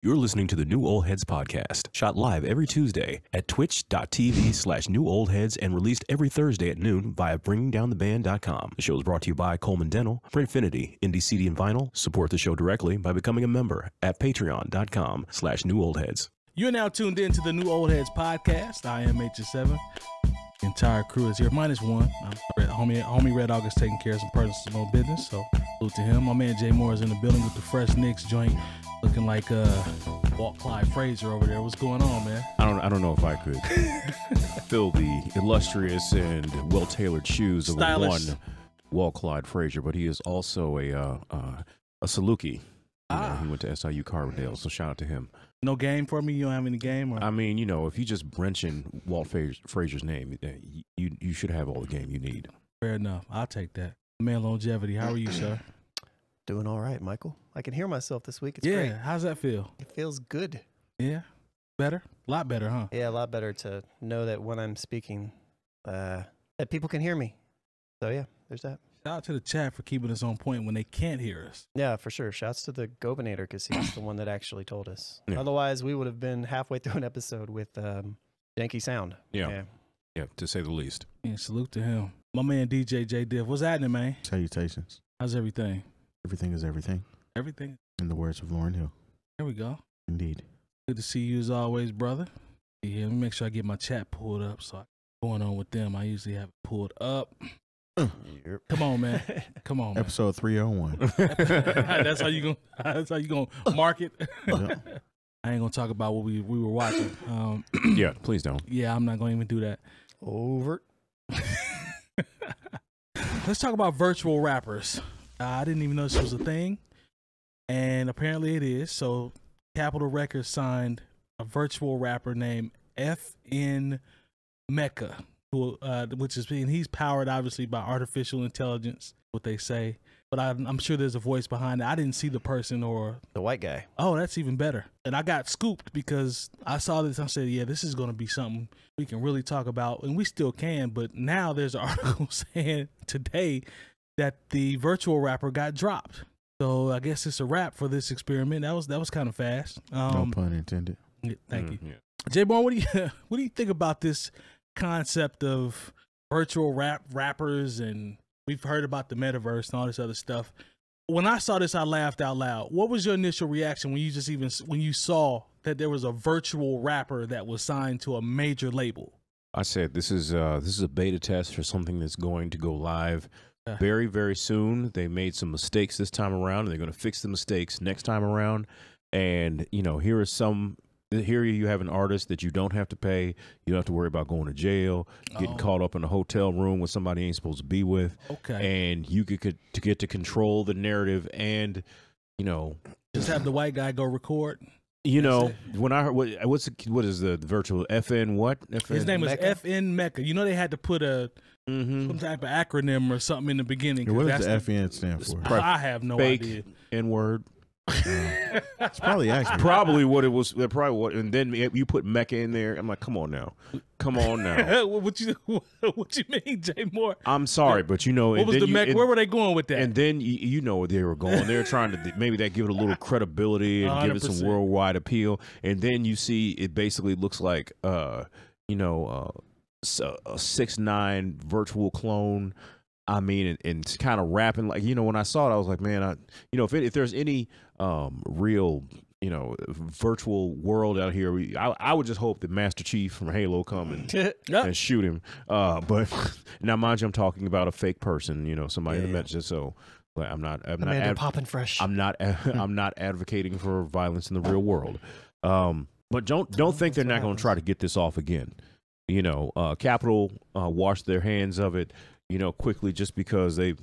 You're listening to the New Old Heads podcast, shot live every Tuesday at twitch.tv/newoldheads and released every Thursday at noon via bringingdowntheband.com. The show is brought to you by Coleman Dental, Printfinity, Indie CD and Vinyl. Support the show directly by becoming a member at patreon.com/newoldheads. You're now tuned in to the New Old Heads podcast. I am H7. The entire crew is here, minus one. Homie Red August taking care of some personal business, so salute to him. My man Jay Moore is in the building with the fresh Knicks joint, looking like 𝗏𝗏 over there. What's going on, man? I don't know if I could fill the illustrious and well-tailored shoes of Stylish. one 𝗏𝗏, but he is also a Saluki. He went to SIU Carbondale, so shout out to him. No game for me? You don't have any game? Or? I mean, you know, if you just mention Walt Frazier's name, you should have all the game you need. Fair enough. I'll take that. Man, Longevity, how are you, sir? Doing all right, Michael. I can hear myself this week. It's great. Yeah, how's that feel? It feels good. Yeah, better? A lot better, huh? Yeah, a lot better to know that when I'm speaking, that people can hear me. So yeah, there's that. Shout out to the chat for keeping us on point when they can't hear us. Yeah, for sure. Shouts to the 𝐴𝐿mInd because he's the one that actually told us. Yeah. Otherwise, we would have been halfway through an episode with janky sound. Yeah, to say the least. Yeah, salute to him. My man DJ Jay Diff. What's happening, man? Salutations. How's everything? Everything is everything. Everything. In the words of Lauryn Hill. There we go. Indeed. Good to see you as always, brother. Yeah, let me make sure I get my chat pulled up. So going on with them, I usually have it pulled up. Come on, man. Come on, man. Episode 301. That's how you gonna mark it. Yeah. I ain't gonna talk about what we were watching. Yeah, please don't. Yeah, I'm not gonna even do that. Over. Let's talk about virtual rappers. I didn't even know this was a thing, and apparently it is. So, Capitol Records signed a virtual rapper named FN MEKA, which is he's powered obviously by artificial intelligence, what they say. But I'm sure there's a voice behind it. I didn't see the person or The white guy. Oh, that's even better. And I got scooped because I saw this. I said, yeah, this is going to be something we can really talk about, and we still can. But now there's an article saying today that the virtual rapper got dropped. So I guess it's a wrap for this experiment. That was kind of fast. No pun intended. Thank you, Yeah. Jay Bourne. What do you think about this concept of virtual rappers? And we've heard about the metaverse and all this other stuff. When I saw this, I laughed out loud. What was your initial reaction when you saw that there was a virtual rapper that was signed to a major label? I said this is a beta test for something that's going to go live very, very soon. They made some mistakes this time around, and they're going to fix the mistakes next time around. And you know, here you have an artist that you don't have to pay. You don't have to worry about going to jail, getting caught up in a hotel room with somebody you ain't supposed to be with. Okay. And you get to control the narrative, and you know, just have the white guy go record. You know, when I heard what is the virtual FN what? His name was FN MEKA. You know, they had to put some type of acronym or something in the beginning. What does the FN stand for? I have no idea. N-word. It's probably accurate. Probably what it was. Probably what, and then you put MEKA in there. I'm like, come on now. What you mean, Jay Moore? I'm sorry, but you know, what was the MEKA? Where were they going with that? And then you know where they were going. They were trying to maybe that give it a little credibility and 100%. Give it some worldwide appeal. And then you see it basically looks like a 6ix9ine virtual clone. I mean, and kind of rapping like, you know, when I saw it, I was like, man, if there's any real, you know, virtual world out here, I would just hope that Master Chief from Halo come and shoot him. But now, mind you, I'm talking about a fake person, you know, somebody that met just so. But I'm not popping fresh. I'm not advocating for violence in the real world. But don't think they're not going to try to get this off again. You know, Capitol washed their hands of it, you know, quickly, just because there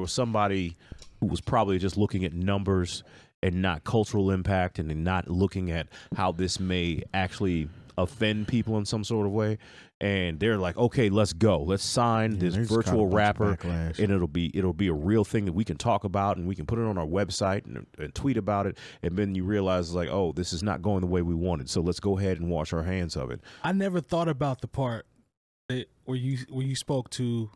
was somebody who was probably just looking at numbers and not cultural impact, and not looking at how this may actually offend people in some sort of way. And they're like, okay, let's go. Let's sign this virtual rapper, and it'll be a real thing that we can talk about, and we can put it on our website and tweet about it. And then you realize, like, oh, this is not going the way we wanted. So let's go ahead and wash our hands of it. I never thought about the part where you spoke to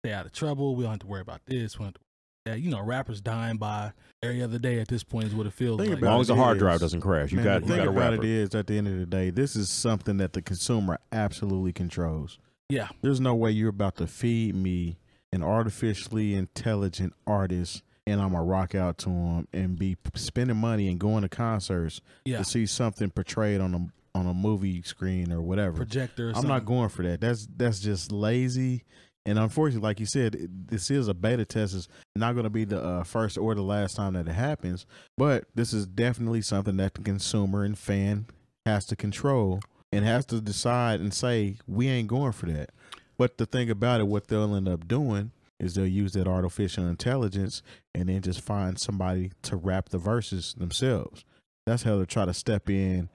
stay out of trouble. We don't have to worry about this. We don't have to that, you know, rappers dying by every other day at this point is what it feels Think like. As about long as the hard is- drive doesn't crash, you Man, got the you thing got a about rapper. it is, at the end of the day, this is something that the consumer absolutely controls. Yeah. There's no way you're about to feed me an artificially intelligent artist and I'm gonna rock out to him and be spending money and going to concerts Yeah. to see something portrayed on a movie screen or whatever. Projector. Or I'm something. not going for that. That's just lazy. And unfortunately, like you said, this is a beta test. It's not going to be the first or the last time that it happens. But this is definitely something that the consumer and fan has to control and has to decide and say, we ain't going for that. But the thing about it, what they'll end up doing is they'll use that artificial intelligence and then just find somebody to rap the verses themselves. That's how they'll try to step in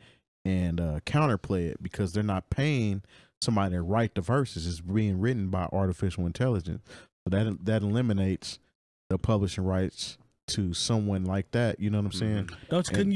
and counterplay it, because they're not paying somebody to write the verses. It's being written by artificial intelligence. So that eliminates the publishing rights to someone like that. You know what I'm saying? Couldn't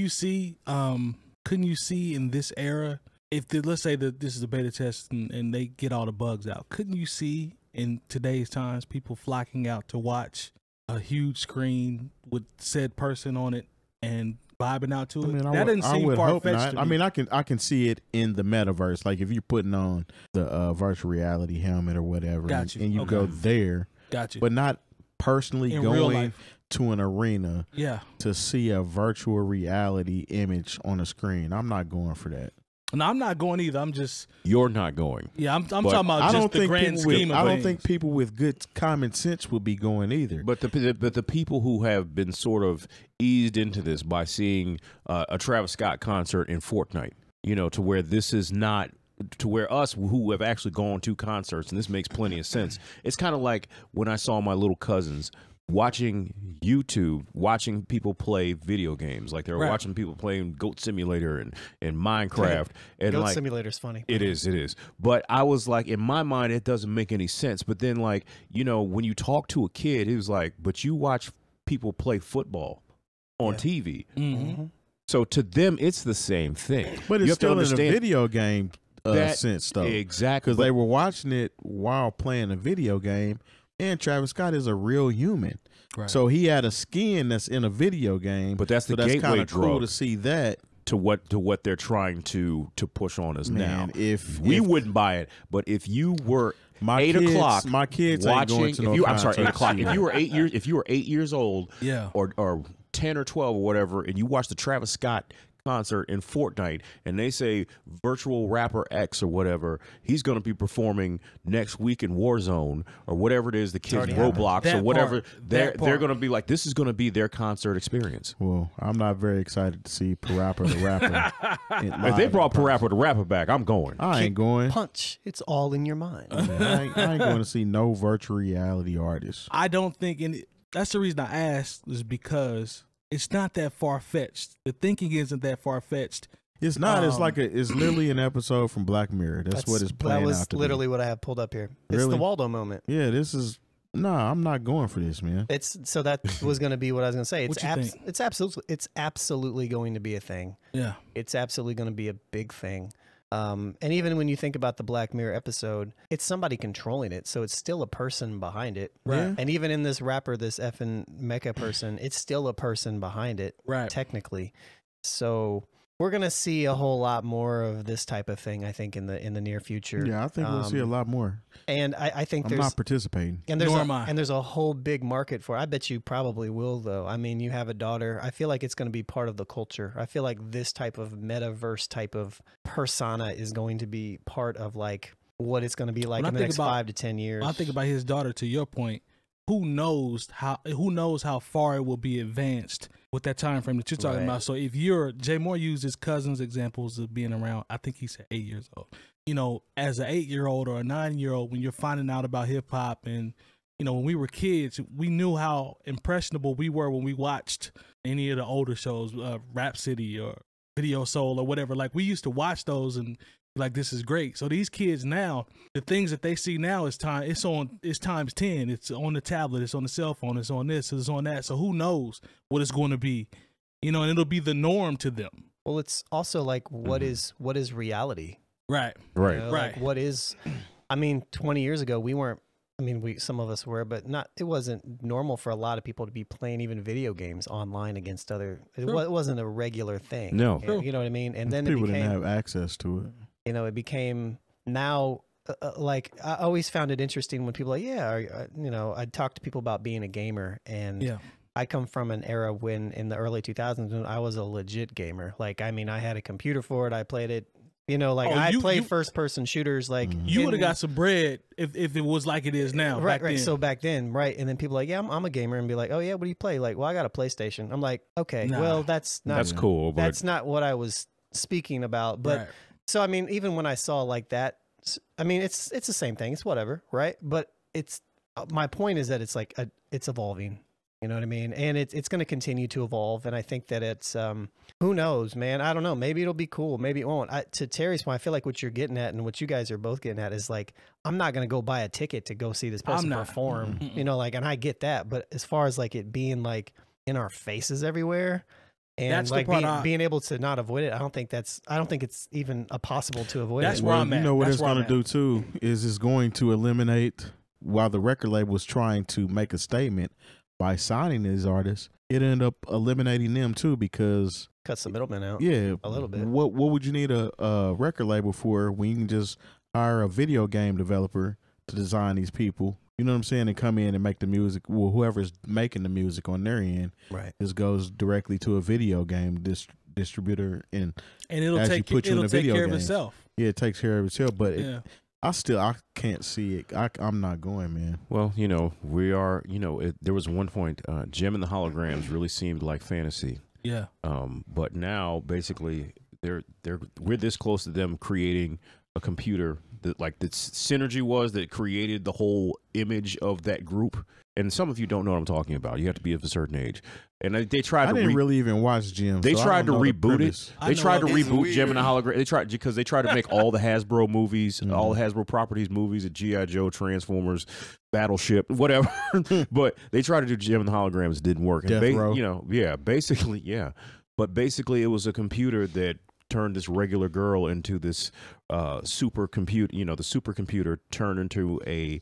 you see in this era, if let's say that this is a beta test and they get all the bugs out, couldn't you see in today's times people flocking out to watch a huge screen with said person on it and vibing out to it? That doesn't seem far-fetched. I mean, I can see it in the metaverse. Like if you're putting on the virtual reality helmet or whatever, Got you. and you Okay. go there, Got you. but not personally In real going life. to an arena Yeah. to see a virtual reality image on a screen. I'm not going for that. No, I'm not going either. I'm just, You're not going. yeah, I'm talking about I just don't the think grand people with, scheme of I don't things. think people with good common sense would be going either. But the people who have been sort of eased into this by seeing a Travis Scott concert in Fortnite, you know, to where this is not, to where us who have actually gone to concerts, and this makes plenty of sense. It's kind of like when I saw my little cousins watching YouTube, watching people play video games, like they were Right. watching people playing Goat Simulator and Minecraft. And Goat like, Simulator's funny. It is. But I was like, in my mind, it doesn't make any sense. But then, like, you know, when you talk to a kid, he was like, but you watch people play football on TV. Mhm. So to them, it's the same thing. But You it's have to still in a understand video game that- sense, though. Exactly. Because they were watching it while playing a video game, and Travis Scott is a real human. Right. So he had a skin that's in a video game. But that's the so that's gateway kinda cool drug to see that. to what they're trying to push on us now. Man, if We wouldn't buy it, but if you were my 8 kids, o'clock, my kids ain't watching, going to no I'm sorry, 8 concert o'clock. to see If that. you were 8 years old, Yeah. or 10 or 12 or whatever, and you watch the Travis Scott concert in Fortnite, and they say virtual rapper X or whatever, he's going to be performing next week in Warzone or whatever it is, the kids already Roblox happened. or whatever. That They're part. going to be like, this is going to be their concert experience. Well, I'm not very excited to see Parappa the Rapper. If they brought Parappa the Rapper back, I'm going. I ain't going. Punch. It's all in your mind. I ain't going to see no virtual reality artists. I don't think that's the reason I asked, is because it's not that far-fetched. The thinking isn't that far-fetched. It's not. It's literally an episode from Black Mirror. That's what it's playing That was out to literally be. what I have pulled up here. It's Really? the Waldo moment. Yeah, this is. Nah, I'm not going for this, man. It's so that was going to be what I was going to say. What you think? It's absolutely going to be a thing. Yeah. It's absolutely going to be a big thing. And even when you think about the Black Mirror episode, it's somebody controlling it, so it's still a person behind it. Right. And even in this rapper, this FN MEKA person, it's still a person behind it, Right. technically. So we're gonna see a whole lot more of this type of thing, I think, in the near future. Yeah, I think we'll see a lot more. And I think I'm there's not participating. and there's Nor a, am I. and there's a whole big market for it. I bet you probably will, though. I mean, you have a daughter. I feel like it's going to be part of the culture. I feel like this type of metaverse type of persona is going to be part of like what it's going to be like When I in the think next about- 5 to 10 years. When I think about his daughter, to your point, who knows how far it will be advanced with that time frame that you're talking Right. about. So if you're Jay Moore used his cousin's examples of being around, I think he said 8 years old. You know, as an 8-year-old or a 9-year-old, when you're finding out about hip hop, and you know, when we were kids, we knew how impressionable we were when we watched any of the older shows, Rap City or Video Soul or whatever. Like, we used to watch those and be like, this is great. So these kids now, the things that they see now is it's times 10. It's on the tablet, it's on the cell phone, it's on this, it's on that. So who knows what it's going to be, you know, and it'll be the norm to them. well, it's also like what is reality? Right. Right. You know, Right. Like what is? I mean, 20 years ago, we weren't I mean, some of us were, but not. It wasn't normal for a lot of people to be playing even video games online against other. It wasn't a regular thing. No, you know what I mean. And then people it became, didn't have access to it. You know, it became now. Like I always found it interesting when people are like, yeah, you know, I'd talk to people about being a gamer, and I come from an era when in the early 2000s when I was a legit gamer. Like, I mean, I had a computer for it. I played it. You know, like I played first-person shooters. Like you would have got some bread if it was like it is now. Right, back right. then. So back then, right, and then people are like, yeah, I'm a gamer, and be like, oh yeah, what do you play? Like, well, I got a PlayStation. I'm like, okay, well, that's cool. But that's not what I was speaking about. But so I mean, even when I saw like that, I mean, it's the same thing. It's whatever, right? But it's my point is that it's like it's evolving. You know what I mean? And it's going to continue to evolve. And I think that it's, who knows, man? I don't know. Maybe it'll be cool. Maybe it won't. To Terry's point, I feel like what you're getting at and what you guys are both getting at is like, I'm not going to go buy a ticket to go see this person perform, you know, like, and I get that. But as far as like it being like in our faces everywhere and that's like the part being able to not avoid it, I don't think it's even possible to avoid that's it. where I'm at. You know what that's it's going to do too is it's going to eliminate, while the record label was trying to make a statement by signing these artists, it ended up eliminating them too, because cuts the middleman out. Yeah, a little bit. What would you need a record label for when you can just hire a video game developer to design these people? You know what I'm saying? And come in and make the music. Well, whoever's making the music on their end, right, just goes directly to a video game distributor, and it'll take care of itself. Yeah, it takes care of itself, but I can't see it. I'm not going, man. Well, you know, we are, you know, there was one point, Jim and the Holograms really seemed like fantasy. Yeah. But now basically we're this close to them creating a computer that like the synergy was that created the whole image of that group. And some of you don't know what I'm talking about. You have to be of a certain age. And they tried to. I didn't really even watch Jim. They so tried to reboot it. They tried to reboot weird. Jim and the Hologram. They tried because they tried to make all the Hasbro movies, all the Hasbro properties movies, the G.I. Joe, Transformers, Battleship, whatever. But they tried to do Jim and the Holograms. It didn't work. Death Row. You know, basically, yeah. But basically, it was a computer that turned this regular girl into this supercomputer. You know, the supercomputer turned into a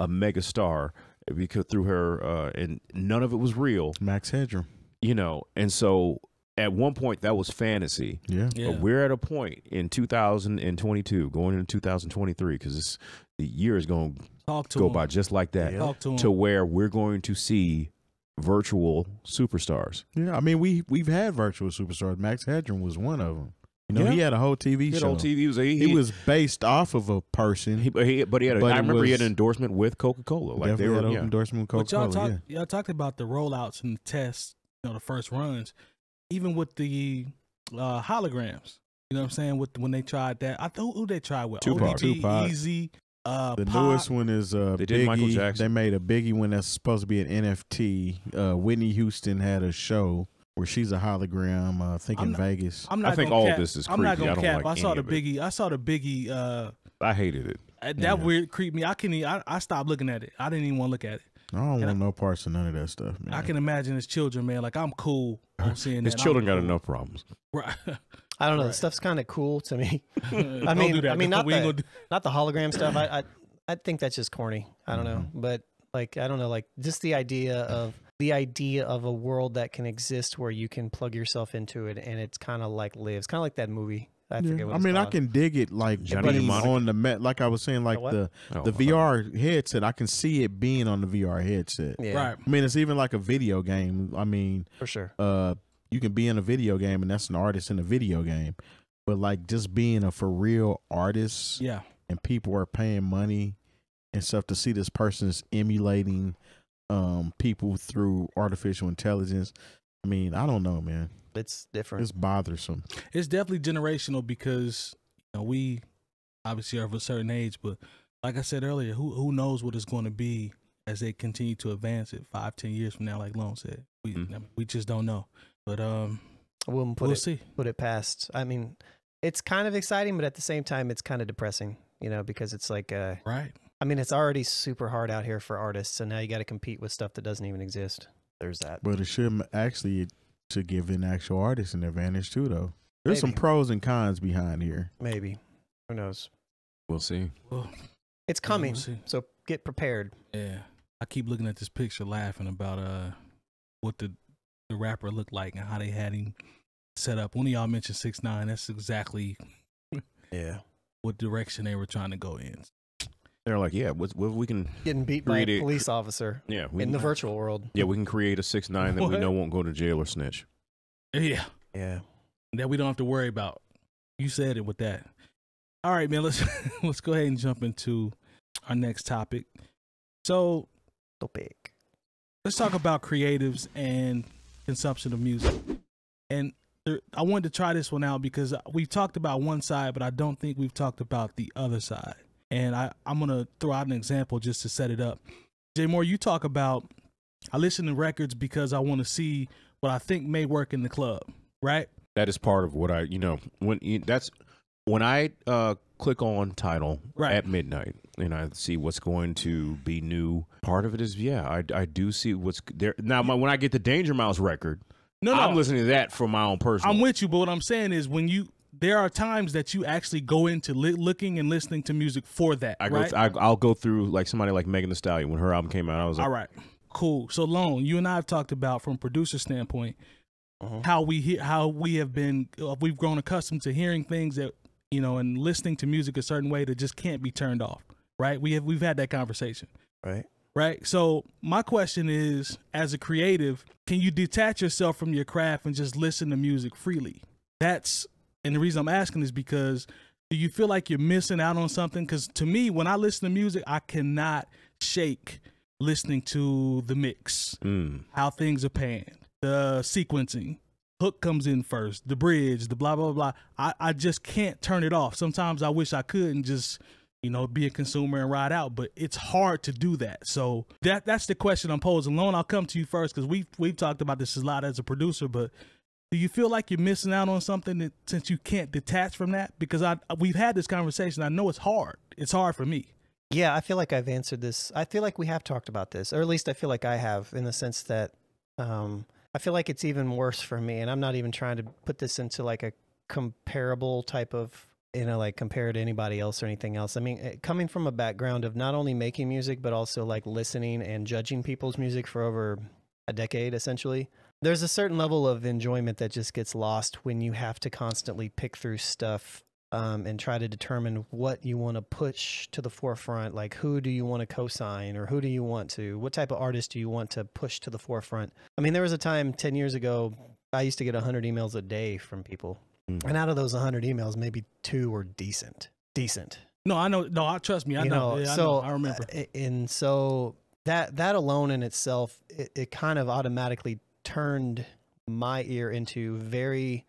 mega star. Because through her, and none of it was real. Max Headroom. You know, and so at one point that was fantasy. Yeah. But we're at a point in 2022, going into 2023, because the year is going to go by just like that, to where we're going to see virtual superstars. Yeah, I mean, we've had virtual superstars. Max Headroom was one of them. You know, he had a whole TV show. He was based off of a person. But he had. I remember he had an endorsement with Coca-Cola. Like they had an endorsement with Coca-Cola. Y'all talked about the rollouts and the tests. You know, the first runs, even with the holograms. You know what I'm saying? When they tried that, I thought who they tried with Tupac. Easy. The Pop. newest one is they did Biggie. Michael Jackson. They made a Biggie one that's supposed to be an NFT. Whitney Houston had a show where she's a hologram, I think in Vegas. I think all of this is creepy. I'm not gonna cap. Like I saw the Biggie. I hated it. That weird creeped me. I stopped looking at it. I didn't even want to look at it. I don't want no parts of none of that stuff, man. I can imagine his children, man. Like, I'm cool on seeing his that. children got enough problems. Right. I don't know. The stuff's kind of cool to me. I mean, not the hologram stuff. I think that's just corny. I don't know, but like, I don't know, like just the idea of a world that can exist where you can plug yourself into it and it's kind of like lives, kind of like that movie. I forget what it's called. I can dig it, like being on the like I was saying, like the VR headset. I can see it being on the VR headset. Yeah. Right. I mean, it's even like a video game. I mean, for sure. You can be in a video game and that's an artist in a video game, but like just being a for real artist. Yeah. And people are paying money and stuff to see this person's emulating people through artificial intelligence. I mean, I don't know, man. It's different. It's bothersome. It's definitely generational because we obviously are of a certain age, but like I said earlier, who knows what it's going to be as they continue to advance it 5-10 years from now, like Lone said. We just don't know. But we'll see. Put it past. I mean, it's kind of exciting, but at the same time, it's kind of depressing, because it's like right. I mean, it's already super hard out here for artists, so now you got to compete with stuff that doesn't even exist. There's that. But it should actually to give an actual artist an advantage too, though. There's some pros and cons behind here. Maybe. Who knows? We'll see. It's coming. So get prepared. Yeah, I keep looking at this picture, laughing about what the rapper looked like and how they had him set up. One of y'all mentioned 6ix9ine. That's exactly what direction they were trying to go in. They're like, yeah, what we can Getting beat by a police officer. Yeah, in the virtual world. Yeah, we can create a 6ix9ine that we know won't go to jail or snitch. Yeah, yeah, that we don't have to worry about. You said it with that. All right, man. Let's go ahead and jump into our next topic. So, let's talk about creatives and consumption of music. And I wanted to try this one out because we've talked about one side, but I don't think we've talked about the other side. And I'm going to throw out an example just to set it up. Jay Moore, you talk about, I listen to records because I want to see what I think may work in the club, right? That is part of what when I click on title at midnight and I see what's going to be new. Part of it is, I do see what's there. Now, when I get the Danger Mouse record, I'm listening to that for my own personal. I'm with you, but what I'm saying is there are times that you actually go into looking and listening to music for that, right? I'll go through like somebody like Megan Thee Stallion. When her album came out, I was like, all right, cool. So Lone, you and I have talked about from producer standpoint, how we've grown accustomed to hearing things that, and listening to music a certain way that just can't be turned off, right? We've had that conversation. Right. So my question is, as a creative, can you detach yourself from your craft and just listen to music freely? And the reason I'm asking is because, do you feel like you're missing out on something? Because to me, when I listen to music, I cannot shake listening to the mix, how things are panned, the sequencing. Hook comes in first, the bridge, the blah, blah, blah. I just can't turn it off. Sometimes I wish I could and just, be a consumer and ride out, but it's hard to do that. So that's the question I'm posing. Lone, I'll come to you first because we've talked about this a lot as a producer, but do you feel like you're missing out on something since you can't detach from that? Because we've had this conversation. I know it's hard. It's hard for me. Yeah, I feel like I've answered this. I feel like we have talked about this, or at least I feel like I have, in the sense that I feel like it's even worse for me. And I'm not even trying to put this into like a comparable type of, like compare to anybody else or anything else. I mean, coming from a background of not only making music, but also like listening and judging people's music for over a decade, essentially, there's a certain level of enjoyment that just gets lost when you have to constantly pick through stuff and try to determine what you want to push to the forefront. Like, who do you want to co-sign, or what type of artist do you want to push to the forefront? I mean, there was a time 10 years ago, I used to get 100 emails a day from people. And out of those 100 emails, maybe 2 were decent. No, I know. No, trust me. I know. Yeah, I remember. And so that alone in itself, it kind of automatically turned my ear into I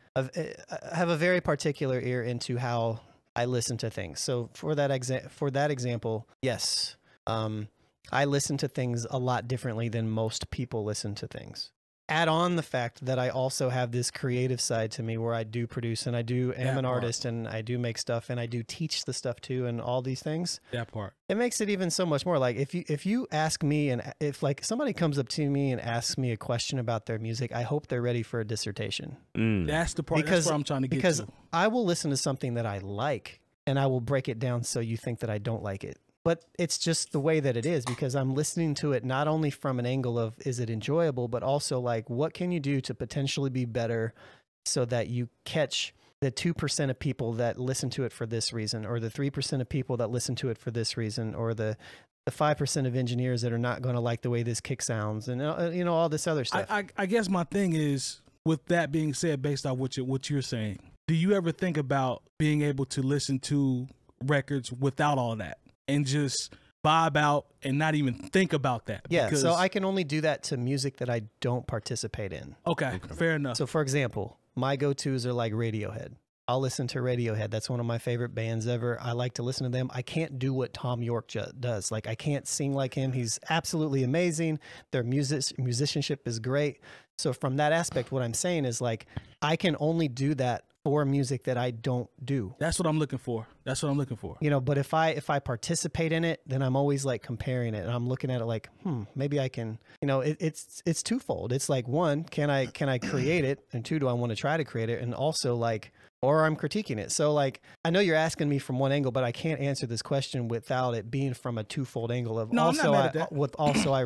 have a very particular ear into how I listen to things. So for that example, yes, I listen to things a lot differently than most people listen to things. Add on the fact that I also have this creative side to me where I do produce and am an artist and I do make stuff and I do teach the stuff too and all these things. That part. It makes it even so much more. Like if you ask me, and if like somebody comes up to me and asks me a question about their music, I hope they're ready for a dissertation. That's the part. That's where I'm trying to get to. Because I will listen to something that I like and I will break it down so you think that I don't like it. But it's just the way that it is, because I'm listening to it not only from an angle of, is it enjoyable, but also like, what can you do to potentially be better so that you catch the 2% of people that listen to it for this reason, or the 3% of people that listen to it for this reason, or the 5% of engineers that are not going to like the way this kick sounds, and all this other stuff. I guess my thing is, with that being said, based on what you're saying, do you ever think about being able to listen to records without all that and just vibe out and not even think about that? Yeah, so I can only do that to music that I don't participate in. Okay, fair enough. So for example, my go-tos are like Radiohead. I'll listen to Radiohead. That's one of my favorite bands ever. I like to listen to them. I can't do what Thom Yorke does. Like, I can't sing like him. He's absolutely amazing. Their musicianship is great. So from that aspect, what I'm saying is, like, I can only do that for music that I don't do. That's what I'm looking for. But if I participate in it, then I'm always like comparing it, and I'm looking at it like, maybe I can, it's twofold. It's like, one, can I create it? And two, do I want to try to create it? And also, like, or I'm critiquing it. So like, I know you're asking me from one angle, but I can't answer this question without it being from a twofold angle of No, also, I'm not mad at that. I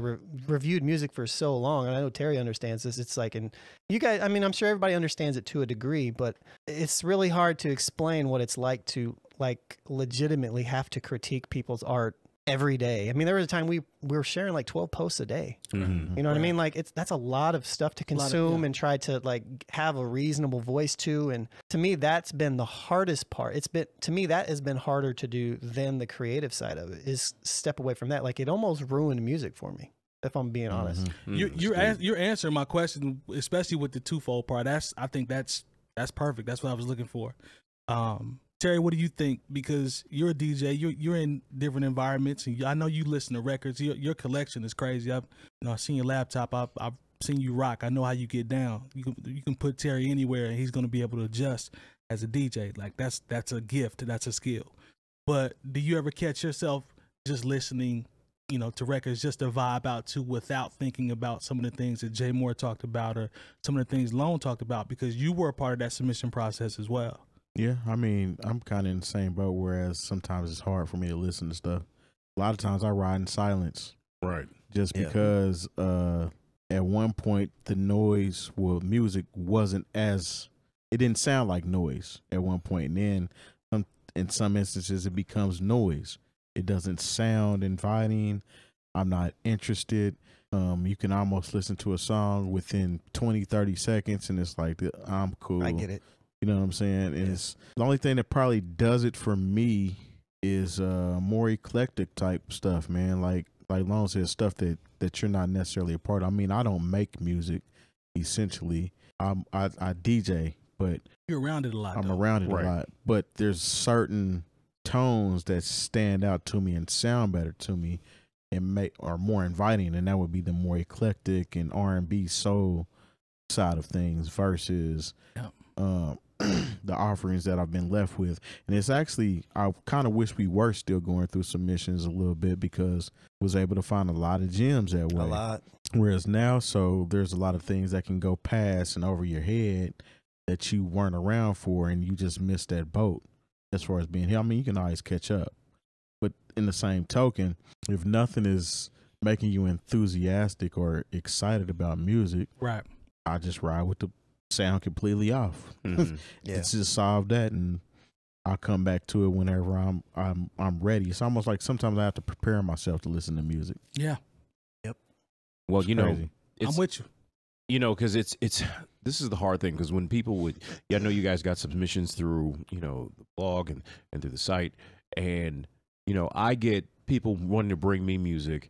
reviewed music for so long, and I know Terry understands this. It's like, and you guys, I mean, I'm sure everybody understands it to a degree, but it's really hard to explain what it's like to like legitimately have to critique people's art every day. I mean, there was a time we were sharing like 12 posts a day. Mm-hmm. You know what I mean? Like that's a lot of stuff to consume and try to like have a reasonable voice to. And to me, that's been the hardest part. To me, that has been harder to do than the creative side of it, is step away from that. Like it almost ruined music for me, if I'm being honest. You're answering my question, especially with the twofold part. I think that's perfect. That's what I was looking for. Terry, what do you think? Because you're a DJ, you're in different environments, and I know you listen to records. Your collection is crazy. I've seen your laptop. I've seen you rock. I know how you get down. You can put Terry anywhere, and he's going to be able to adjust as a DJ. Like that's a gift. That's a skill. But do you ever catch yourself just listening, to records just to vibe out to without thinking about some of the things that Jay Moore talked about or some of the things Lone talked about, because you were a part of that submission process as well? Yeah, I mean, I'm kind of in the same boat, whereas sometimes it's hard for me to listen to stuff. A lot of times I ride in silence. Right. Just because at one point the noise, music wasn't it didn't sound like noise at one point. And then in some instances it becomes noise. It doesn't sound inviting. I'm not interested. You can almost listen to a song within 20, 30 seconds and it's like, I'm cool. I get it. You know what I'm saying? And it's the only thing that probably does it for me is more eclectic type stuff, man. Like Lone said, stuff that you're not necessarily a part of. I mean, I don't make music, essentially. I DJ, but you're around it a lot. I'm around it a lot. But there's certain tones that stand out to me and sound better to me and are more inviting, and that would be the more eclectic and R&B soul side of things versus the offerings that I've been left with. And it's actually, I kind of wish we were still going through submissions a little bit, because I was able to find a lot of gems that way. A lot. Whereas now, there's a lot of things that can go past and over your head that you weren't around for, and you just missed that boat as far as being here. I mean, you can always catch up. But in the same token, if nothing is making you enthusiastic or excited about music, right, I just ride with the sound completely off. It's just solve that, and I'll come back to it whenever I'm ready. It's almost like sometimes I have to prepare myself to listen to music. Yeah. Yep. Well, it's crazy. I'm with you. Because this is the hard thing, because when people I know you guys got submissions through the blog and through the site, and I get people wanting to bring me music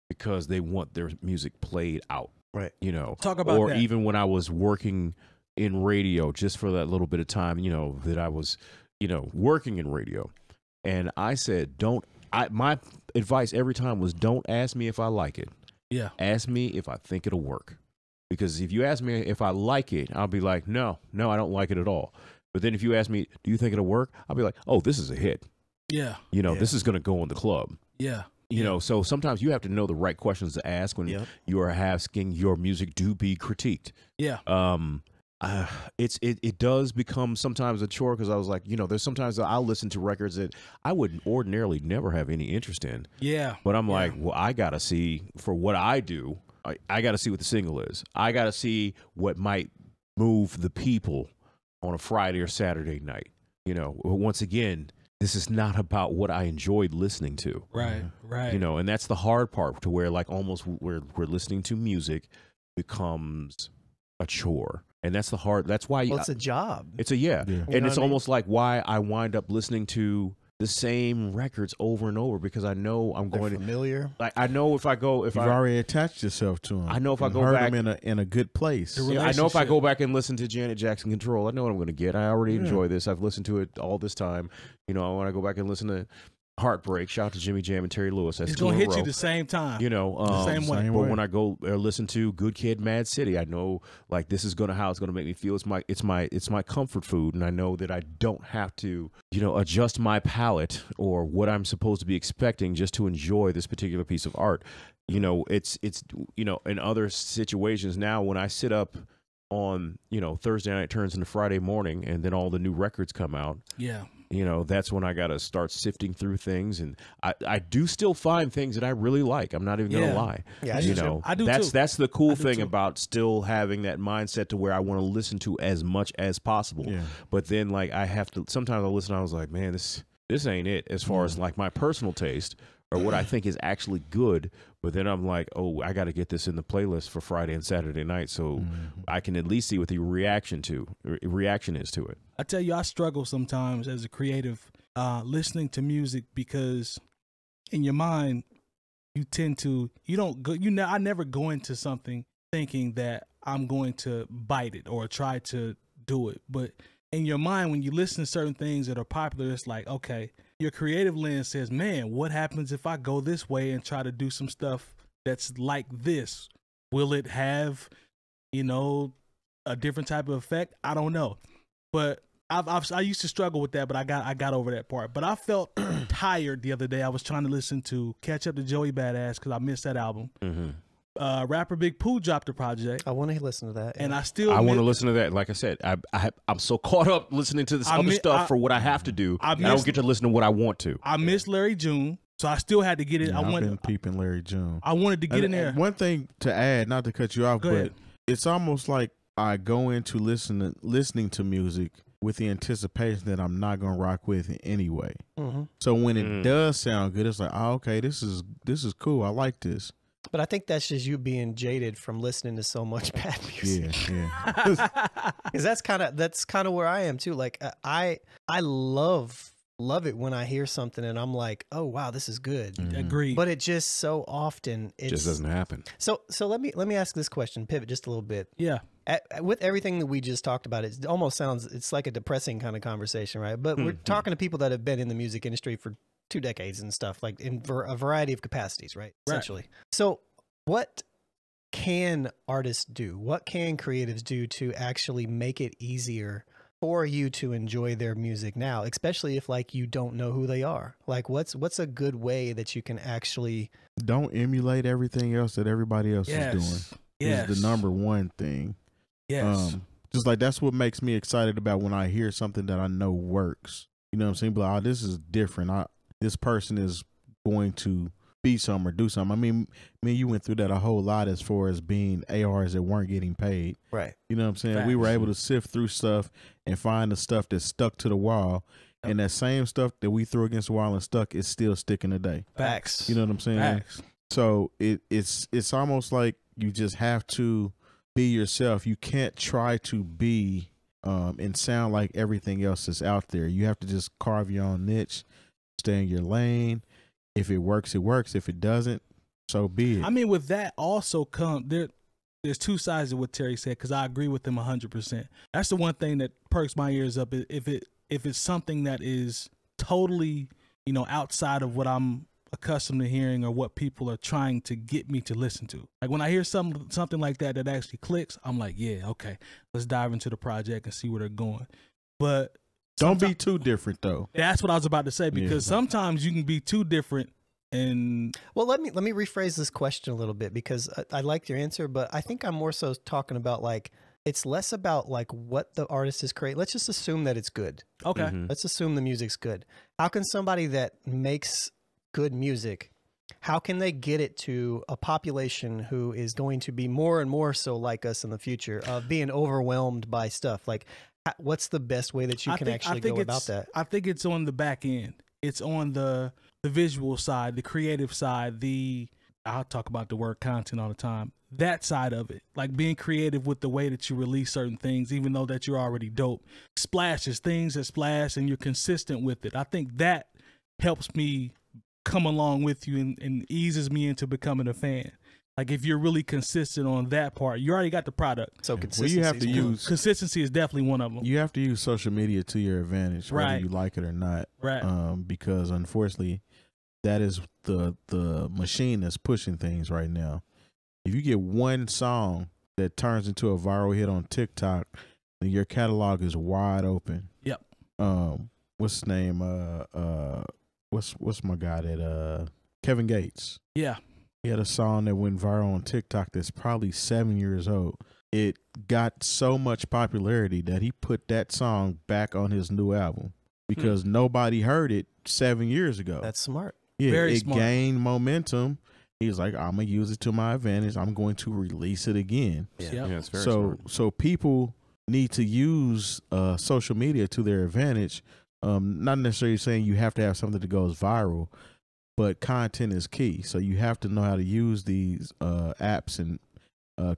because they want their music played out. Right. Talk about or that. Even when I was working in radio, just for that little bit of time, that I was, working in radio. And I said, my advice every time was, don't ask me if I like it. Yeah. Ask me if I think it'll work. Because if you ask me if I like it, I'll be like, no, I don't like it at all. But then if you ask me, do you think it'll work? I'll be like, oh, this is a hit. Yeah. This is going to go in the club. Yeah. So sometimes you have to know the right questions to ask when you are asking your music to be critiqued. Yeah. It does become sometimes a chore, because I was like, there's sometimes I'll listen to records that I would ordinarily never have any interest in. Yeah. But I'm like, well, I got to see, for what I do, I got to see what the single is. I got to see what might move the people on a Friday or Saturday night. Once again, this is not about what I enjoyed listening to. Right. And that's the hard part, to where like almost where listening to music becomes a chore. And that's why it's a job. It's and it's almost like why I wind up listening to the same records over and over, because I know They're familiar. I know if you've already attached yourself to them. I know if I go heard back them in a good place. I know if I go back and listen to Janet Jackson Control, I know what I'm going to get. I already enjoy this. I've listened to it all this time. When I go back and listen to Heartbreak, shout out to Jimmy Jam and Terry Lewis. That's it's going to hit you the same time. The same way. But when I go listen to Good Kid, Mad City, I know like this is how it's going to make me feel. It's my comfort food, and I know that I don't have to adjust my palate or what I'm supposed to be expecting just to enjoy this particular piece of art. It's in other situations now, when I sit up on, Thursday night turns into Friday morning, and then all the new records come out. Yeah. That's when I got to start sifting through things. And I do still find things that I really like. I'm not even going to lie. Yeah, I do too. That's the cool thing about still having that mindset to where I want to listen to as much as possible. Yeah. But then like I have to, sometimes I listen, I was like, man, this ain't it as far as like my personal taste or what I think is actually good. But then I'm like, oh, I got to get this in the playlist for Friday and Saturday night so I can at least see what the reaction is to it. I tell you, I struggle sometimes as a creative listening to music because in your mind, you tend to, I never go into something thinking that I'm going to bite it or try to do it. But in your mind, when you listen to certain things that are popular, it's like, okay, your creative lens says, man, what happens if I go this way and try to do some stuff that's like this? Will it have, a different type of effect? I don't know. But I used to struggle with that, but I got over that part. But I felt tired the other day. I was trying to listen to 𝗀𝗄 𝗢𝗋 𝗀𝗱 because I missed that album. Rapper Big Pooh dropped a project. I want to listen to that. And yeah. I want to listen to that. Like I said, I'm so caught up listening to this other stuff for what I have to do. I don't get to listen to what I want to. I missed Larry June, so I still had to get it. Yeah, I've been peeping Larry June. I wanted to get in there. One thing to add, not to cut you off, but it's almost like I go into listening to music with the anticipation that I'm not gonna rock with it anyway. So when it does sound good, it's like, oh, okay, this is cool. I like this. But I think that's just you being jaded from listening to so much bad music. Yeah. Because that's kind of where I am too. Like I love it when I hear something and I'm like, oh wow, this is good. Agree. But it just so often it just doesn't happen. So let me ask this question. Pivot just a little bit. Yeah. With everything that we just talked about, it almost sounds it's like a depressing kind of conversation, right? But we're talking to people that have been in the music industry for 2 decades and stuff, like in a variety of capacities, right? Essentially. So what can artists do? What can creatives do to actually make it easier for you to enjoy their music now, especially if like you don't know who they are? Like what's a good way that you can actually don't emulate everything else that everybody else is doing. Is the number one thing. Yes. Just like that's what makes me excited about when I hear something that I know works. You know what I'm saying? But like, oh, this is different. This person is going to be something or do something. I mean, you went through that a whole lot as far as being ARs that weren't getting paid. Right. You know what I'm saying? Facts. We were able to sift through stuff and find the stuff that stuck to the wall. Yep. And that same stuff that we threw against the wall and stuck is still sticking today. Facts. You know what I'm saying? Facts. So it's almost like you just have to be yourself. You can't try to be and sound like everything else that's out there. You have to just carve your own niche, stay in your lane. If it works, it works. If it doesn't, so be it. I mean, with that also there's 2 sides of what Terry said, because I agree with him 100%. That's the one thing that perks my ears up. If it's something that is totally, outside of what I'm accustomed to hearing or what people are trying to get me to listen to. Like when I hear something like that actually clicks, I'm like, yeah, okay, let's dive into the project and see where they're going. But don't be too different though. That's what I was about to say, because sometimes you can be too different. And well, let me rephrase this question a little bit, because I liked your answer, but I think I'm more so talking about like, it's less about like what the artist is creating. Let's just assume that it's good. Okay. Let's assume the music's good. How can somebody that makes good music, how can they get it to a population who is going to be more and more so like us in the future, of being overwhelmed by stuff? Like, what's the best way that you can actually go about that? I think it's on the back end. It's on the visual side, the creative side, I'll talk about the word content all the time. That side of it, like being creative with the way that you release certain things, even though that you're already dope. Splashes, things that splash, and you're consistent with it. I think that helps me come along with you and eases me into becoming a fan. Like if you're really consistent on that part, you already got the product. So consistency, consistency is definitely one of them. You have to use social media to your advantage, whether you like it or not. Right. Because unfortunately, that is the machine that's pushing things right now. If you get one song that turns into a viral hit on TikTok, then your catalog is wide open. Yep. What's his name? What's my guy that Kevin Gates? Yeah. He had a song that went viral on TikTok that's probably 7 years old. it got so much popularity that he put that song back on his new album because nobody heard it 7 years ago. That's smart. Yeah, Very it smart. gained momentum. He's like, I'm gonna use it to my advantage. I'm going to release it again. Yeah. Yep. Yeah, it's very So smart. people need to use social media to their advantage. Not necessarily saying you have to have something that goes viral, but content is key. So you have to know how to use these apps and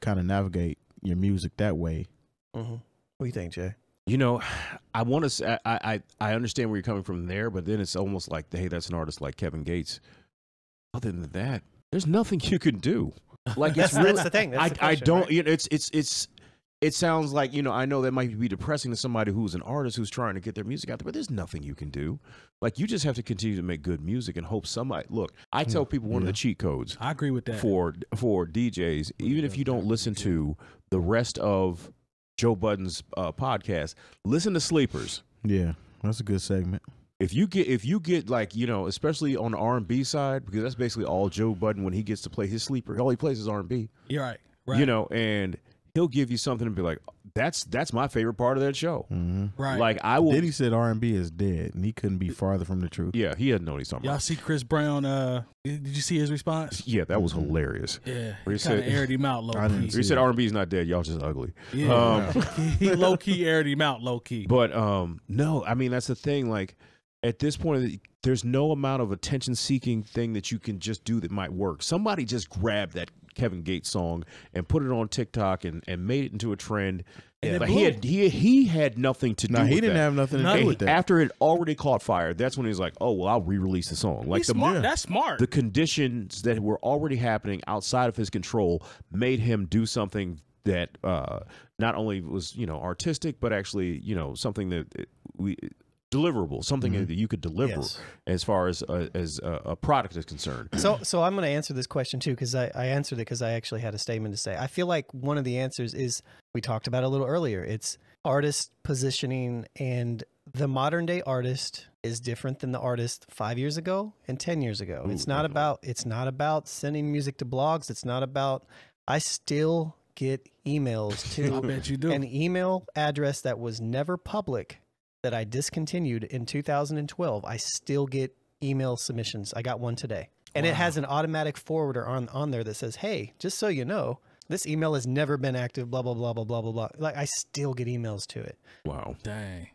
kind of navigate your music that way. Mm-hmm. What do you think, Jay? You know, I want to say, I understand where you're coming from there, but then it's almost like, hey, that's an artist like Kevin Gates. Other than that, there's nothing you can do. Like, it's really, that's the thing. That's the I question, don't, right? you know, it sounds like, you know, I know that might be depressing to somebody who's an artist who's trying to get their music out there, but there's nothing you can do. Like, you just have to continue to make good music and hope somebody, look, I tell people one of the cheat codes I agree with that. for DJs, even if you don't listen to the rest of Joe Budden's podcast, listen to Sleepers. Yeah, that's a good segment. If you get like, you know, especially on the R&B side, because that's basically all Joe Budden, when he gets to play his sleeper, all he plays is R&B. You're right. Right. You know, and he'll give you something and be like, that's my favorite part of that show. Right. Like, I will. Diddy said R&B is dead, and he couldn't be farther from the truth. Yeah, he hadn't known he's talking Y'all about. see Chris Brown? Did you see his response? Yeah, that was hilarious. Yeah, Where he he kind of said- aired him out low I didn't key. see He said it. R&B is not dead. Y'all just ugly. Yeah, he low key aired him out low key. But no, I mean, that's the thing. Like, at this point, there's no amount of attention-seeking thing that you can just do that might work. Somebody just grabbed that Kevin Gates song and put it on TikTok and made it into a trend. And Like, it he had nothing to do No, with he didn't that. have nothing to Nothing. do with that. After it already caught fire, that's when he was like, oh, well, I'll re-release the song. Like, He's smart. That's smart. the conditions that were already happening outside of his control made him do something that not only was, you know, artistic, but actually, you know, something that deliverable, something that you could deliver Yes. as far as a product is concerned. So I'm going to answer this question too, because I answered it because I actually had a statement to say. I feel like one of the answers is, we talked about it a little earlier, it's artist positioning, and the modern day artist is different than the artist 5 years ago and 10 years ago. Ooh, it's not about sending music to blogs. It's not about, I still get emails I to bet you do. an email address that was never public that I discontinued in 2012. I still get email submissions. I got one today. And it has an automatic forwarder on there that says, hey, just so you know, this email has never been active, blah, blah, blah, blah, blah, blah, blah. Like, I still get emails to it. Wow. Dang.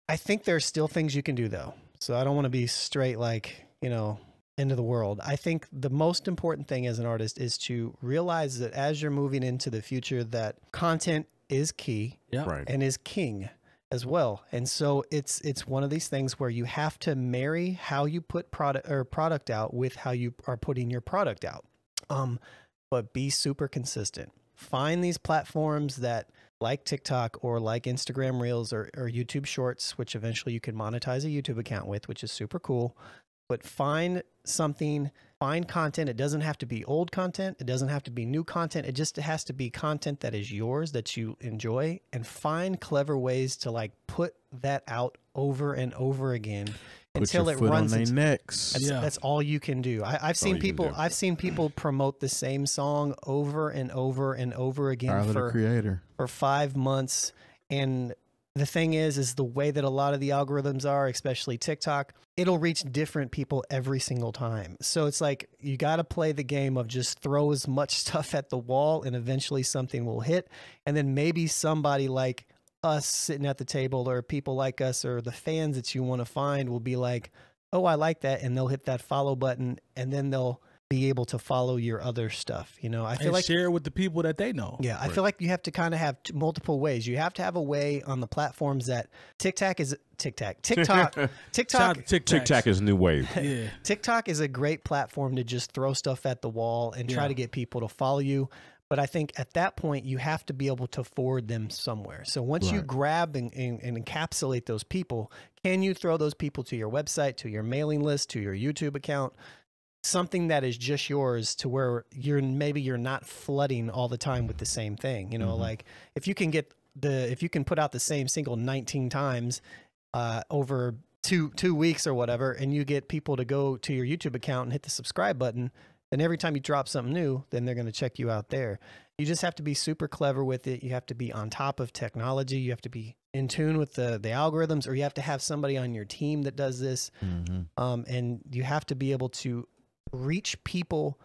I think there's still things you can do though. So I don't want to be straight, like, you know, into the world. I think the most important thing as an artist is to realize that as you're moving into the future, that content is key Yep. Right. and is king as well. And so it's one of these things where you have to marry how you put product out with how you are putting your product out. But be super consistent. Find these platforms that, like TikTok or like Instagram Reels or YouTube Shorts, which eventually you can monetize a YouTube account with, which is super cool. But find something, find content. It doesn't have to be old content. It doesn't have to be new content. It just has to be content that is yours, that you enjoy, and find clever ways to like put that out over and over again until it runs on its their necks. that's all you can do. I've seen all you can people. do. I've seen people promote the same song over and over and over again Tyler, the creator. for 5 months. And the thing is the way that a lot of the algorithms are, especially TikTok, it'll reach different people every single time. So it's like you got to play the game of just throw as much stuff at the wall, and eventually something will hit. And then maybe somebody like us sitting at the table, or people like us, or the fans that you want to find, will be like, oh, I like that. And they'll hit that follow button, and then they'll be able to follow your other stuff. You know, I feel And like, share it with the people that they know. yeah, I feel like you have to kind of have multiple ways. You have to have a way on the platforms that TikTok, Shout out to TikTok. TikTok is a new wave. Yeah. TikTok is a great platform to just throw stuff at the wall and try Yeah. to get people to follow you. But I think at that point, you have to be able to forward them somewhere. So once you Right. grab and encapsulate those people, can you throw those people to your website, to your mailing list, to your YouTube account? Something that is just yours, to where you're not flooding all the time with the same thing. You know, like if you can put out the same single 19 times over two weeks or whatever, and you get people to go to your YouTube account and hit the subscribe button, then every time you drop something new, then they're going to check you out there. You just have to be super clever with it. You have to be on top of technology. You have to be in tune with the algorithms, or you have to have somebody on your team that does this. And you have to be able to reach people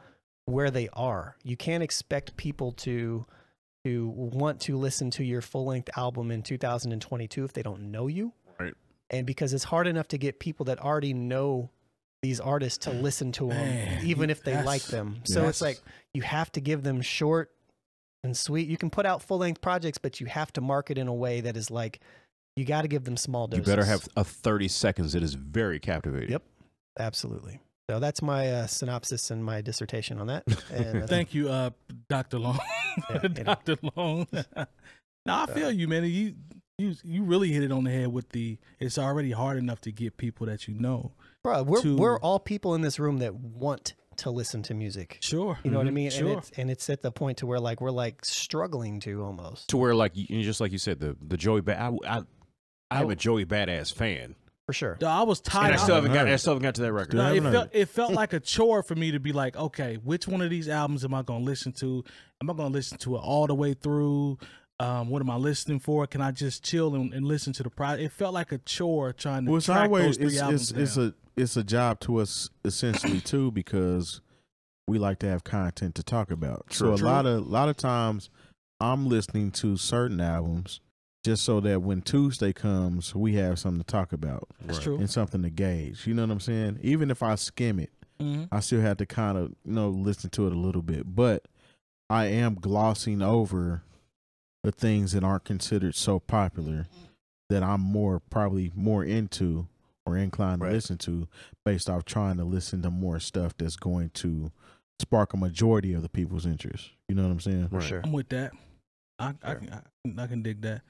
where they are. You can't expect people to want to listen to your full-length album in 2022 if they don't know you. Right. And because it's hard enough to get people that already know these artists to listen to them, even if they like them. So it's like you have to give them short and sweet. You can put out full-length projects, but you have to market in a way that is like, you got to give them small doses. You better have a 30 seconds that is very captivating. Yep, absolutely. So that's my synopsis and my dissertation on that. And thank you, Dr. Long. Dr. Long. No, I feel you, man. You really hit it on the head with it's already hard enough to get people that you know. Bro, we're all people in this room that want to listen to music. Sure. You know what I mean? Sure. And it's at the point to where like we're like struggling to almost. To where like just like you said, the Joey I'm a Joey Badass fan. For sure. No, I was tired. And I still haven't got to that record. No, it felt like a chore for me to be like, okay, which one of these albums am I going to listen to? Am I going to listen to it all the way through? What am I listening for? Can I just chill and listen to the project? It felt like a chore trying to track those three albums down. It's a job to us essentially too, because we like to have content to talk about. True. So a lot of times I'm listening to certain albums just so that when Tuesday comes, we have something to talk about. That's true. And something to gauge. You know what I'm saying? Even if I skim it, I still have to kind of, listen to it a little bit. But I am glossing over the things that aren't considered so popular that I'm probably more into or inclined to listen to, based off trying to listen to more stuff that's going to spark a majority of the people's interest. You know what I'm saying? Right. Sure. I'm with that. I can dig that.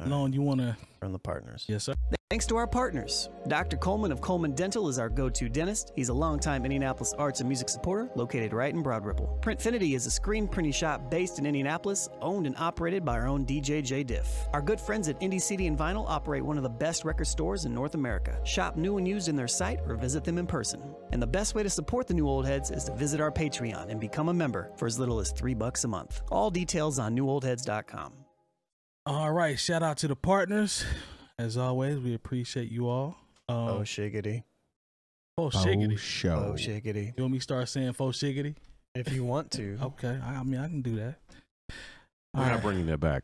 Lon, you want to? From the partners. Yes, sir. Thanks to our partners. Dr. Coleman of Coleman Dental is our go-to dentist. He's a longtime Indianapolis arts and music supporter located right in Broad Ripple. Printfinity is a screen printing shop based in Indianapolis, owned and operated by our own DJ Jay Diff. Our good friends at Indie CD and Vinyl operate one of the best record stores in North America. Shop new and used in their site or visit them in person. And the best way to support the New Old Heads is to visit our Patreon and become a member for as little as $3 a month. All details on newoldheads.com. All right. Shout out to the partners. As always, we appreciate you all. Oh, shiggity. Oh, shiggity. Oh, shiggity. You want me to start saying faux shiggity? If you want to. Okay. I mean, I can do that. I'm not bringing that back.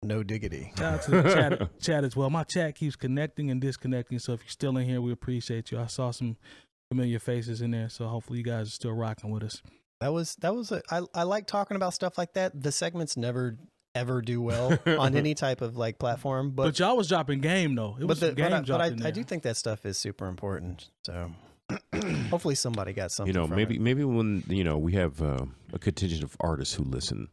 No diggity. Shout out to the chat as well. My chat keeps connecting and disconnecting, so if you're still in here, we appreciate you. I saw some familiar faces in there, so hopefully you guys are still rocking with us. I like talking about stuff like that. The segments never ever do well on any type of like platform, but y'all was dropping game though. It was I do think that stuff is super important. So hopefully somebody got something. Maybe when we have a contingent of artists who listen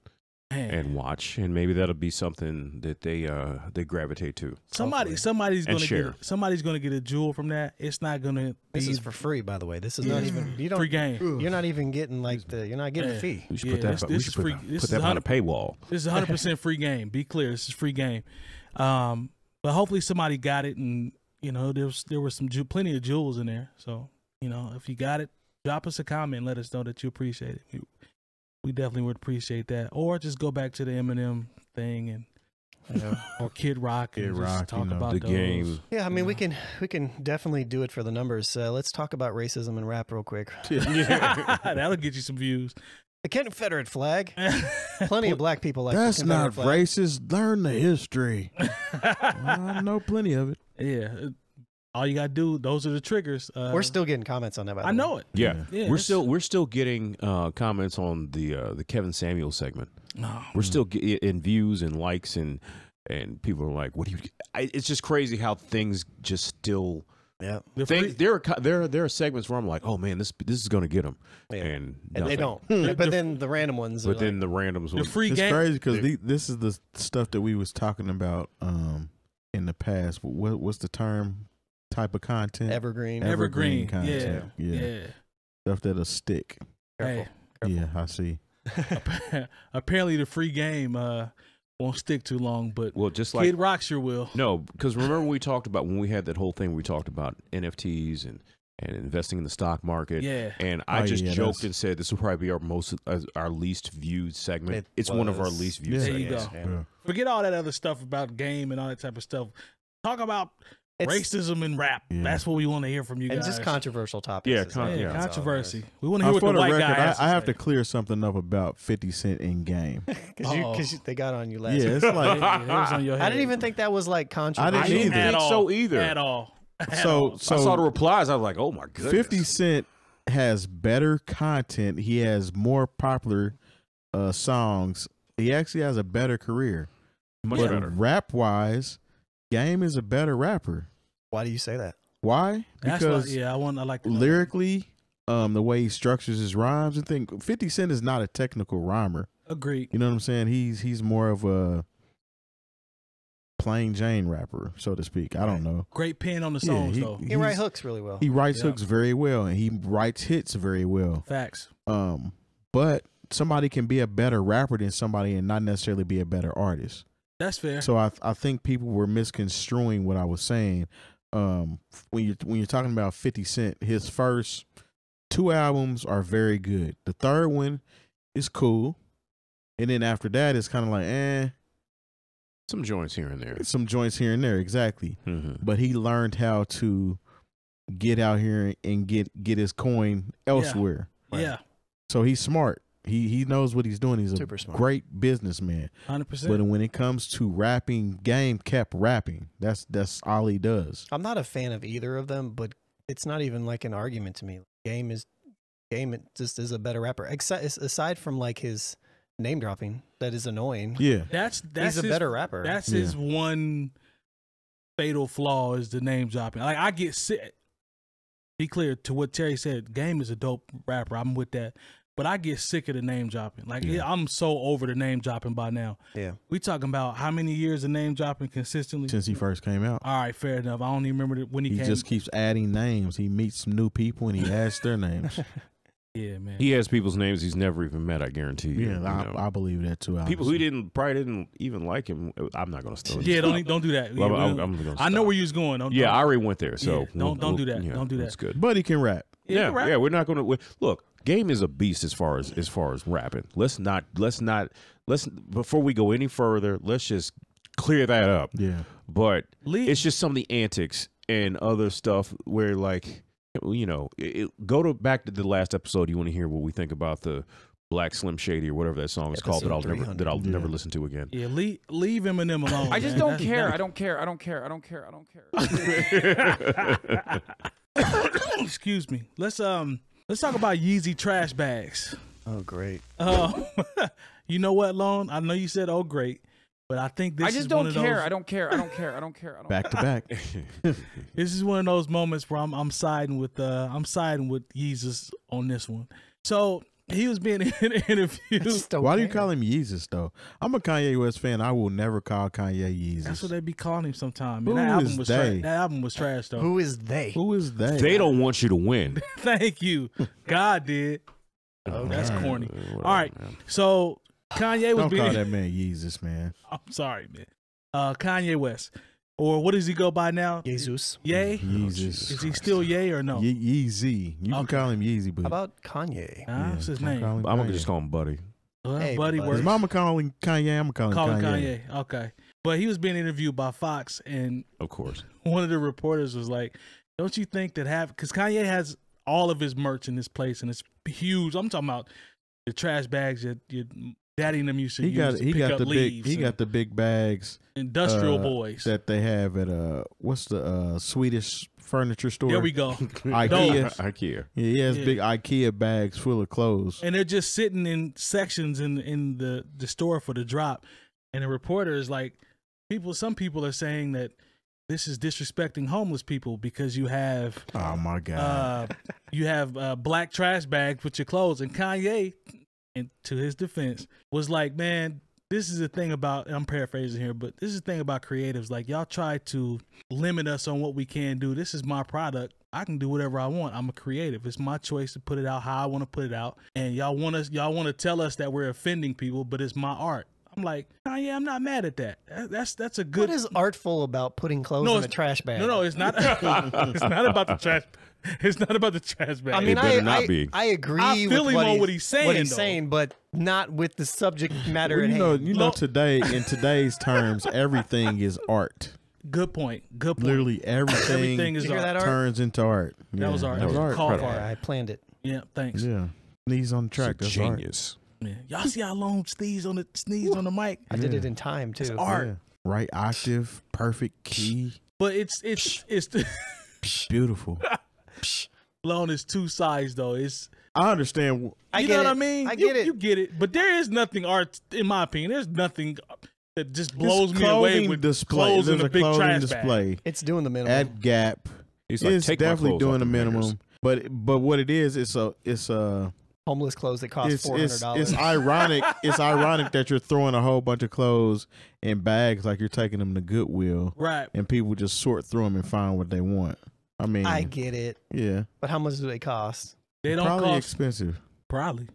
and watch, and maybe that'll be something that they gravitate to. Somebody's gonna get a jewel from that. It's not gonna. This is for free, by the way. This is not even free game. You're not even getting you're not getting a fee. We should put that behind a paywall. This is 100% free game. Be clear, this is free game. But hopefully somebody got it, and there was plenty of jewels in there. So if you got it, drop us a comment and let us know that you appreciate it. We definitely would appreciate that. Or just go back to the Eminem thing and or Kid Rock and just talk about the those. Game. Yeah, I mean we can definitely do it for the numbers. Let's talk about racism and rap real quick. That'll get you some views. The Confederate flag. Plenty of black people like that's the Confederate not flag. racist. Learn the history. I know plenty of it. Yeah. All you gotta do, those are the triggers. We're still getting comments on that. By the I way. know it. Yeah, we're still getting comments on the Kevin Samuels segment. No, we're still in views and likes and people are like, "What do you?" It's just crazy how things just still. Yeah, there are segments where I'm like, "Oh man, this is going to get them," and they don't. But then the random ones. But then the randoms. The free it's game. Crazy because this is the stuff that we was talking about in the past. What's the term? Type of content? Evergreen content. Yeah. Stuff that'll stick. Careful. Yeah, I see. Apparently the free game won't stick too long, but just like Kid Rock sure will. No, because remember we talked about when we had that whole thing, we talked about NFTs and and investing in the stock market. Yeah. And I just joked and said this will probably be our least viewed segment. It's one of our least viewed There you segments. go. Yeah. Forget all that other stuff about game and all that type of stuff. Talk about racism and rap. Yeah. That's what we want to hear from you And guys. just controversial topics. Yeah, is all it is. controversy. We want to hear what For the the white record, guy has to I have say. to clear something up about 50 Cent in game. Because they got on you last Yeah, week. it's like It was on your I head. didn't even think that was like controversial. I didn't think so either. At all. so. I saw the replies. I was like, oh my goodness. 50 Cent has better content. He has more popular songs. He actually has a better career. Much But better. rap wise, Game is a better rapper. Why do you say that? Why? That's Because I like to know. lyrically, the way he structures his rhymes and things. 50 Cent is not a technical rhymer. Agreed. You know what I'm saying? He's more of a plain Jane rapper, so to speak. I don't know. Great pen on the Yeah, songs, though. He write hooks really well. He writes Yeah. hooks very well, and he writes hits very well. Facts. But somebody can be a better rapper than somebody and not necessarily be a better artist. That's fair. So I think people were misconstruing what I was saying. When you're talking about 50 Cent, his first 2 albums are very good. The third one is cool, and then after that, it's kind of like Some joints here and there. some joints here and there, exactly. Mm-hmm. But he learned how to get out here and get his coin elsewhere. Yeah. So he's smart. He knows what he's doing. He's a Super smart. great businessman. 100%. But when it comes to rapping, Game kept rapping. That's all he does. I'm not a fan of either of them, but it's not even like an argument to me. Game just is a better rapper. Aside from like his name dropping, that is annoying. Yeah. That's He's a his, better rapper. That's his one fatal flaw is the name dropping. Like I get sick. Be clear to what Terry said. Game is a dope rapper. I'm with that. But I get sick of the name dropping. Like I'm so over the name dropping by now. Yeah. We talking about how many years of name dropping consistently? Since he first came out. All right, fair enough. I don't even remember when he He came. just keeps adding names. He meets some new people and he adds their names. Yeah, man. He has people's names he's never even met, I guarantee you. Yeah, you know. I believe that too. People who honestly. probably didn't even like him. I'm not going to still. Yeah, don't do that. Well, Yeah, I'm gonna I know stop. where you was going. Yeah, I already went there. So Yeah, don't do that. Don't do that. That's good. Uh, But he can rap. Yeah, rap. yeah. We're not going to look. Game is a beast as far as rapping. Let's before we go any further, let's just clear that up. Yeah. But Lee- it's just some of the antics and other stuff where, like, you know, back to the last episode. You want to hear what we think about the Black Slim Shady or whatever that song is called that I'll Episode never 300. never listen to again. Yeah, leave Eminem alone. I just man. don't That's- care. that- I don't care. I don't care. I don't care. I don't care. Excuse me. Let's talk about Yeezy trash bags. Oh, great. You know what, Lone? I know you said oh great, but I think this I is just one don't of care. those, I don't care. I don't care. I don't care. I don't Back to back. This is one of those moments where I'm siding with Yeezus on this one. So he was being interviewed. Why do you call him Yeezus though? I'm a Kanye West fan. I will never call Kanye Yeezus. That's what they be calling him sometimes. Who That album is was they? that album was trash though. Who is they? Who is they? They don't want you to win. Thank you. God did. That's corny. Whatever, All right. man. So Kanye was Don't being call that man Yeezus, man. I'm sorry, man. Kanye West. Or what does he go by now? Jesus. Yay? Yeezus. Is he still Yay or no? Yeezy. You can Okay. call him Yeezy, but How about Kanye? Nah, what's his I'm name? calling him I'm gonna Kanye. just call him Buddy. Hey, Buddy buddy. works. His mama calling Kanye. I'm calling Call him Kanye. Kanye. Okay. But he was being interviewed by Fox, and Of course. one of the reporters was like, don't you think that because Kanye has all of his merch in this place, and it's huge. I'm talking about the trash bags that your daddy and them used to He use got to he pick got up the big leaves he and got the big bags industrial boys. that they have at what's the Swedish furniture store? There we go. IKEA. IKEA. Yeah, he has Yeah. big IKEA bags full of clothes. And they're just sitting in sections in the store for the drop. And the reporter is like, some people are saying that this is disrespecting homeless people because you have Oh my God. black trash bags with your clothes. And Kanye, and to his defense, was like, man, this is the thing about, I'm paraphrasing here, but this is the thing about creatives. Like, y'all try to limit us on what we can do. This is my product. I can do whatever I want. I'm a creative. It's my choice to put it out how I want to put it out. And y'all want to tell us that we're offending people, but it's my art. I'm like, Kanye, I'm not mad at that. That's a good. What is artful about putting clothes in a trash bag? No, it's not. It's not about the trash. It's not about the trash bag. I mean, I agree. I feel with him on what he's saying, but not with the subject matter. Well, you know, today in today's terms, everything is art. Good point. Good point. Literally everything is art. turns into art. That was art. That was art. Call for Yeah, art. I planned it. Yeah, thanks. Yeah, sneeze on the track. That's genius. Yeah. Y'all see how long sneeze on the mic? I did it in time too. It's art. Yeah. Right octave, perfect key. But it's Beautiful. Lone is two sides though. It's I understand. you know what I mean? I get it. You get it. But there is nothing art, in my opinion. There's nothing that just blows It's me away clothing with display. clothes in There's a big clothing trash display bag. It's doing the minimum. at Gap. He's like, It's take my definitely clothes doing off the minimum. hangers. But what it is, it's Homeless clothes that cost $400. It's ironic. It's ironic that you're throwing a whole bunch of clothes in bags like you're taking them to Goodwill, Right. and people just sort through them and find what they want. I mean, I get it, yeah, but how much do they cost? They don't probably cost expensive. probably.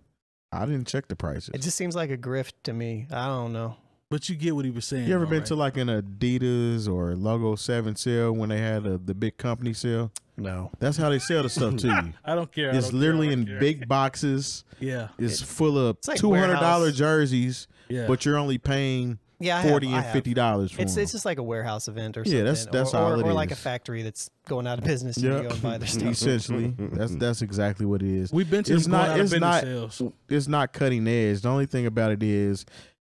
I didn't check the prices. It just seems like a grift to me. I don't know. But you get what he was saying. You ever though, been right? to like an Adidas or Logo 7 sale when they had the big company sale? No. That's how they sell the stuff to you. I don't care. It's literally in big boxes. Yeah. It's full of like $200 warehouse. jerseys, Yeah. but you're only paying Yeah, $40 I and have. $50 for It's them. just like a warehouse event or Yeah, something. that's or, all it or like a is. factory that's going out of business and you go and buy their stuff. Essentially, that's exactly what it is. We've been to It's them not- going out of it's business not- sales. It's not cutting edge. The only thing about it is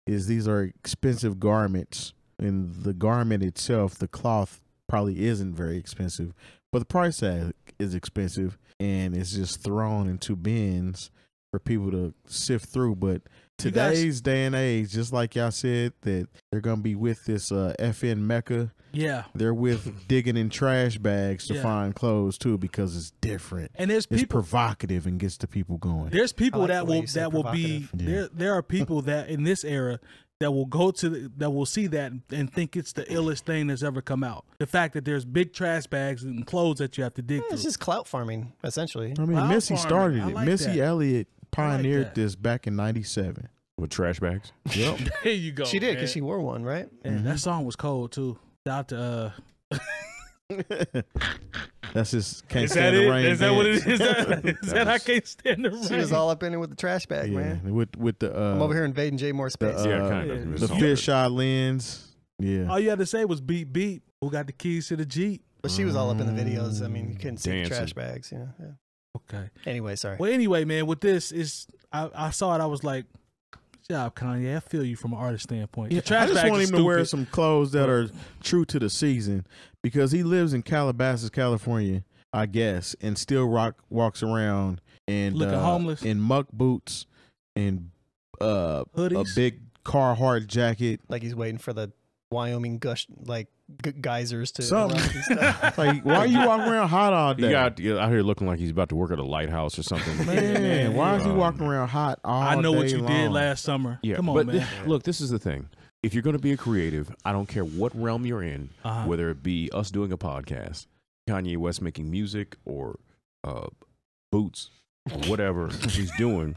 these are expensive garments, and the garment itself, the cloth, probably isn't very expensive, but the price tag is expensive, and it's just thrown into bins for people to sift through. But You guys- today's day and age, just like y'all said, that they're gonna be with this FN MEKA. Yeah. They're with digging in trash bags to Yeah. find clothes too, because it's different. And there's It's people provocative and gets the people going. There's people I like that the way will you said that will be provocative. there are people that in this era that will go to that will see that and think it's the illest thing that's ever come out. The fact that there's big trash bags and clothes that you have to dig Yeah, it's through. just clout farming, essentially. I mean, Cloud Missy farming. started I it. like Missy that. Elliott pioneered that. this back in '97. With trash bags. Yep. There you go. She did man. because she wore one, right? And that song was cold too. Shout out to That's just can't is stand that the it? rain. Is that what it dance. is? Is that I can't stand the rain? She was all up in it with the trash bag, Yeah, man. with the I'm over here invading Jay more space. Yeah, kind yeah. of. the fisheye lens. Yeah. All you had to say was beep beep. Who got the keys to the Jeep? But she was all up in the videos. I mean, you couldn't see the Dancing. trash bags. You know? Yeah. Okay. Anyway, sorry. Well, anyway, man, with this is I saw it. I was like, "Good job, Kanye. I feel you from an artist standpoint." Yeah, The trash I just bags want are him to wear stupid. some clothes that are true to the season, because he lives in Calabasas, California, I guess, and still walks around and Looking homeless. in muck boots and a Hoodies. big Carhartt jacket. Like he's waiting for the Wyoming gush, like geysers to Something. erupt and stuff. Like, why are you walking around hot all day? You got out here looking like he's about to work at a lighthouse or something. Man, why is he walking around hot all I know what day you long? did last summer. Yeah, Come on, but man. look, this is the thing. If you're going to be a creative, I don't care what realm you're in, Uh-huh. whether it be us doing a podcast, Kanye West making music, or Boots, or whatever he's doing.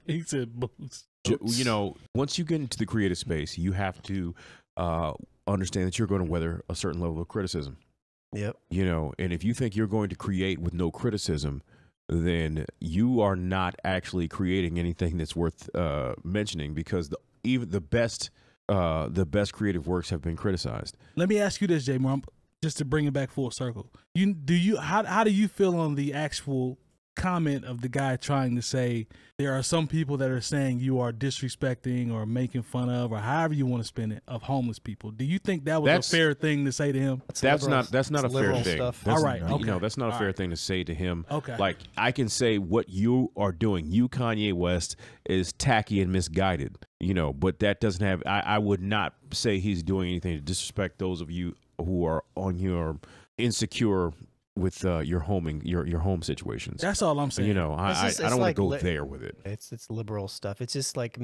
He said boots. You know, once you get into the creative space, you have to understand that you're going to weather a certain level of criticism. Yep. You know, and if you think you're going to create with no criticism, then you are not actually creating anything that's worth mentioning, because even the best creative works have been criticized. Let me ask you this, Jay Moore, just to bring it back full circle. How do you feel on the actual comment of the guy trying to say there are some people that are saying you are disrespecting or making fun of, or however you want to spin it, of homeless people? Do you think that was That's- a fair thing to say to him? That's not a It's fair liberal thing. stuff. That's, All right, You know, okay. that's not a All fair right. thing to say to him. Okay. Like, I can say what you are doing, you Kanye West, is tacky and misguided. You know, but that doesn't have. I would not say he's doing anything to disrespect those of you who are on your insecure your home situations. That's all I'm saying. You know, I don't want to go there with it. It's liberal stuff. It's just like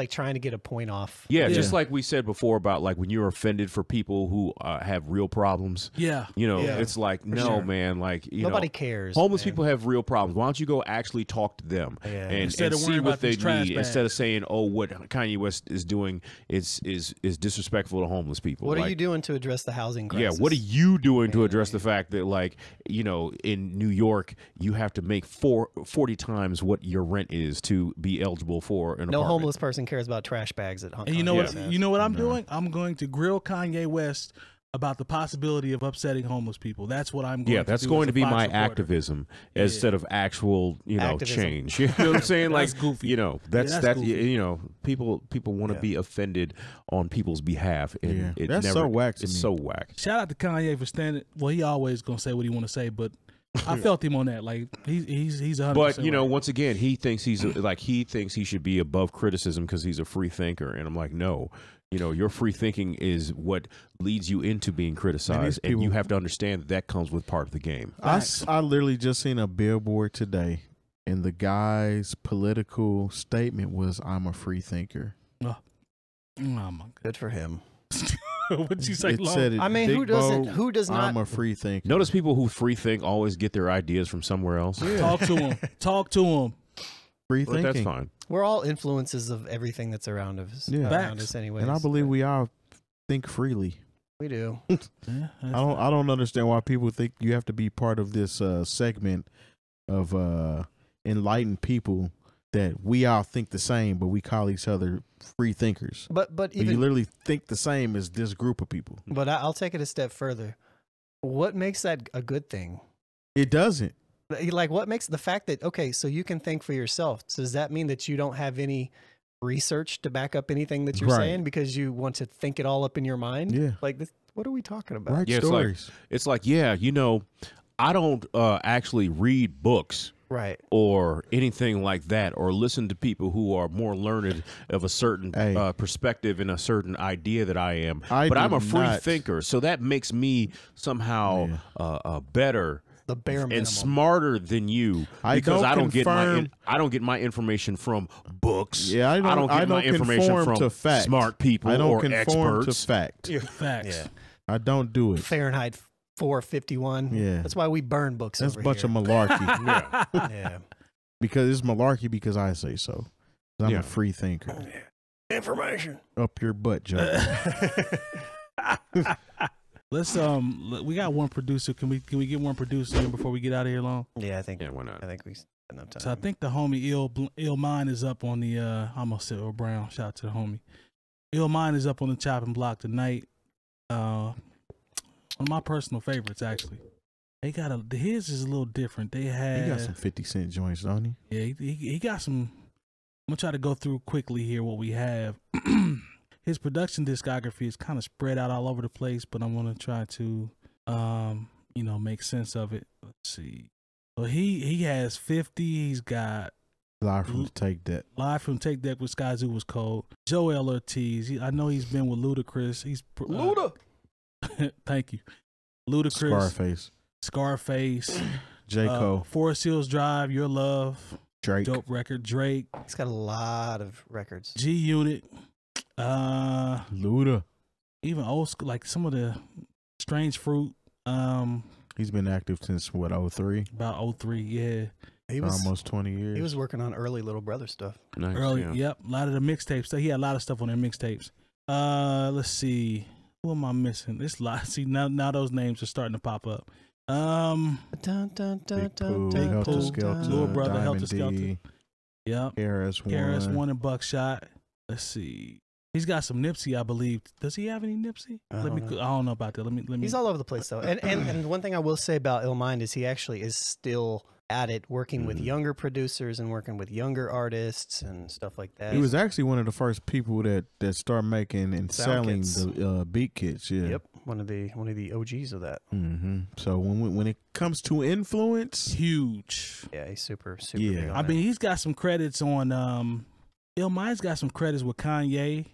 trying to get a point off. Yeah, just like we said before about like when you're offended for people who have real problems. Yeah, you know, it's like man, like nobody cares. Homeless people have real problems. Why don't you go actually talk to them and see what they need instead of saying, oh, what Kanye West is doing is disrespectful to homeless people. What are you doing to address the housing crisis? Yeah, what are you doing to address the fact that, like, you know, in New York you have to make 40 times what your rent is to be eligible for an apartment. No homeless person cares about trash bags at home. And you know what I'm doing? I'm going to grill Kanye West about the possibility of upsetting homeless people. That's what I'm going to do. Yeah, that's going to be my activism instead of actual, change. You know what I'm saying? That's like, goofy. you know, that's you know, people want to be offended on people's behalf, and that's so whack to me. It's so whack. Shout out to Kanye for standing. Well, he always gonna say what he want to say, but I felt him on that. Like he's 100%. But you know, right. once again, he thinks he should be above criticism because he's a free thinker, and I'm like, no. You know, your free thinking is what leads you into being criticized, and you have to understand that comes with part of the game. I literally just seen a billboard today, and the guy's political statement was, "I'm a free thinker." Oh my God. Good for him. What did you say? I mean, who doesn't? Who does not? I'm a free thinker. Notice people who free think always get their ideas from somewhere else. Yeah. Talk to him. Talk to him. Free But thinking. that's fine. We're all influences of everything that's around us. Yeah. Around us, anyways. And I believe we all think freely. we do. Yeah, I don't understand why people think you have to be part of this segment of enlightened people that we all think the same, but we call each other free thinkers. But You even literally think the same as this group of people. but I'll take it a step further. What makes that a good thing? It doesn't. Like, what makes the fact that, okay, so you can think for yourself. So does that mean that you don't have any research to back up anything that you're saying because you want to think it all up in your mind? Yeah. Like, what are we talking about? Right. Yeah, Stories. it's like, yeah, you know, I don't actually read books. Right. Or anything like that, or listen to people who are more learned of a certain perspective and a certain idea that I am. But I'm a free thinker, so that makes me somehow better, the bare minimum, and smarter than you because I don't get my information from books. Yeah, I don't get my information from smart people or experts. To fact. Facts. Yeah. I don't do it. Fahrenheit 451. Yeah. That's why we burn books. That's over a bunch here. of malarkey. Yeah. Because it's malarkey because I say so. I'm a free thinker. Information up your butt, Joe. Let's we got one producer. Can we get one producer in before we get out of here long? Yeah, I think. Yeah, why not? I think we spent enough time. So I think the homie ILLMIND is up on the I almost said Earl Brown. Shout out to the homie. ILLMIND is up on the chopping block tonight. One of my personal favorites, actually. They got his is a little different. He got some 50 Cent joints, don't he? Yeah, he got some. I'm gonna try to go through quickly here what we have. His production discography is kind of spread out all over the place, but I'm gonna try to, make sense of it. Let's see. So he has 50. He's got Live from Take That. Live from Take That with Skyzoo was cold. Joel Ortiz. I know he's been with Ludacris. He's Luda. Thank you. Ludacris. Scarface. J. Cole. Forest Hills Drive. Your Love. Drake. Dope record. Drake. He's got a lot of records. G Unit. Luda. Even old school, like some of the Strange Fruit. He's been active since what, 03? About 03, yeah. He was almost 20 years. He was working on early Little Brother stuff. Nice, Early, yep. A lot of the mixtapes. So he had a lot of stuff on their mixtapes. Let's see. Who am I missing? This lot. See, now those names are starting to pop up. Big Pooh, Helter Skelter, Little Brother, Helter Diamond D, Skelter. Yep. KRS-One and Buckshot. Let's see. He's got some Nipsey, I believe. Does he have any Nipsey? I don't know about that. Let me. He's all over the place though. And one thing I will say about ILLMIND is he actually is still at it, working with younger producers and working with younger artists and stuff like that. He was actually one of the first people that started making and selling the beat kits. Yeah. Yep. One of the OGs of that. So when it comes to influence, huge. Yeah, he's super big on that. mean, he's got some credits on. ILLMIND's got some credits with Kanye.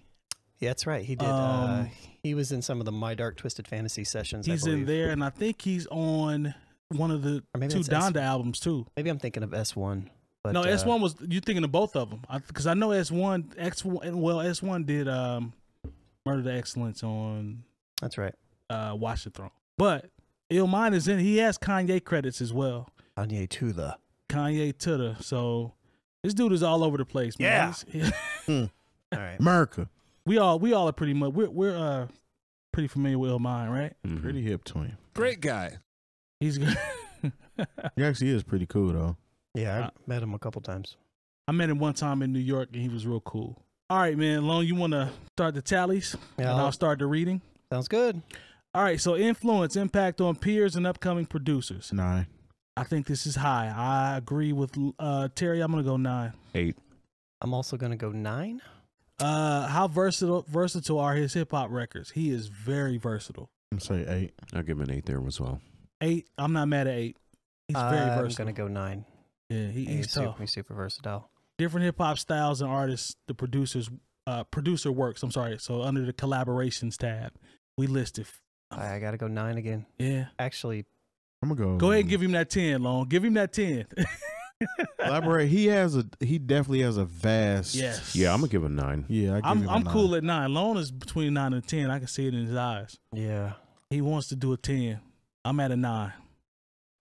Yeah, that's right. He did. He was in some of the My Dark Twisted Fantasy sessions. He's in there, and I think he's on one of the Or maybe two it's Donda albums too. Maybe I'm thinking of S1. But, No, S1 was you thinking of both of them? Because I know S1. Well, S1 did Murder to Excellence on. That's right. Watch the Throne. But ILLMIND is in. He has Kanye credits as well. Kanye to the. So this dude is all over the place. Man. Yeah. All right. America. We all are pretty much we're pretty familiar with ILLMIND, right? Mhm. Pretty hip to him. Great guy. He's good. He actually is pretty cool though. Yeah, I met him a couple times. I met him one time in New York and he was real cool. All right, man. Lone, you want to start the tallies? Yeah, And I'll start the reading. Sounds good. All right. So influence, impact on peers and upcoming producers. 9. I think this is high. I agree with Terry. I'm gonna go 9. 8. I'm also gonna go 9. How versatile are his hip hop records? He is very versatile. I'm gonna say 8. I'll give him an 8 there as well. 8. I'm not mad at 8. He's very I'm versatile. gonna go 9. Yeah, he's tough. He's super versatile. Different hip hop styles and artists. The producer works. I'm sorry. So under the collaborations tab, we listed. I gotta go 9 again. Yeah. Actually, I'm gonna go. Go ahead and give him that 10, Long. Give him that 10. Elaborate. He definitely has a vast. Yes. Yeah, I'm gonna give him 9. Yeah, I give him a I'm 9. cool at 9. Lone is between 9 and 10. I can see it in his eyes. yeah. He wants to do a 10. I'm at a 9.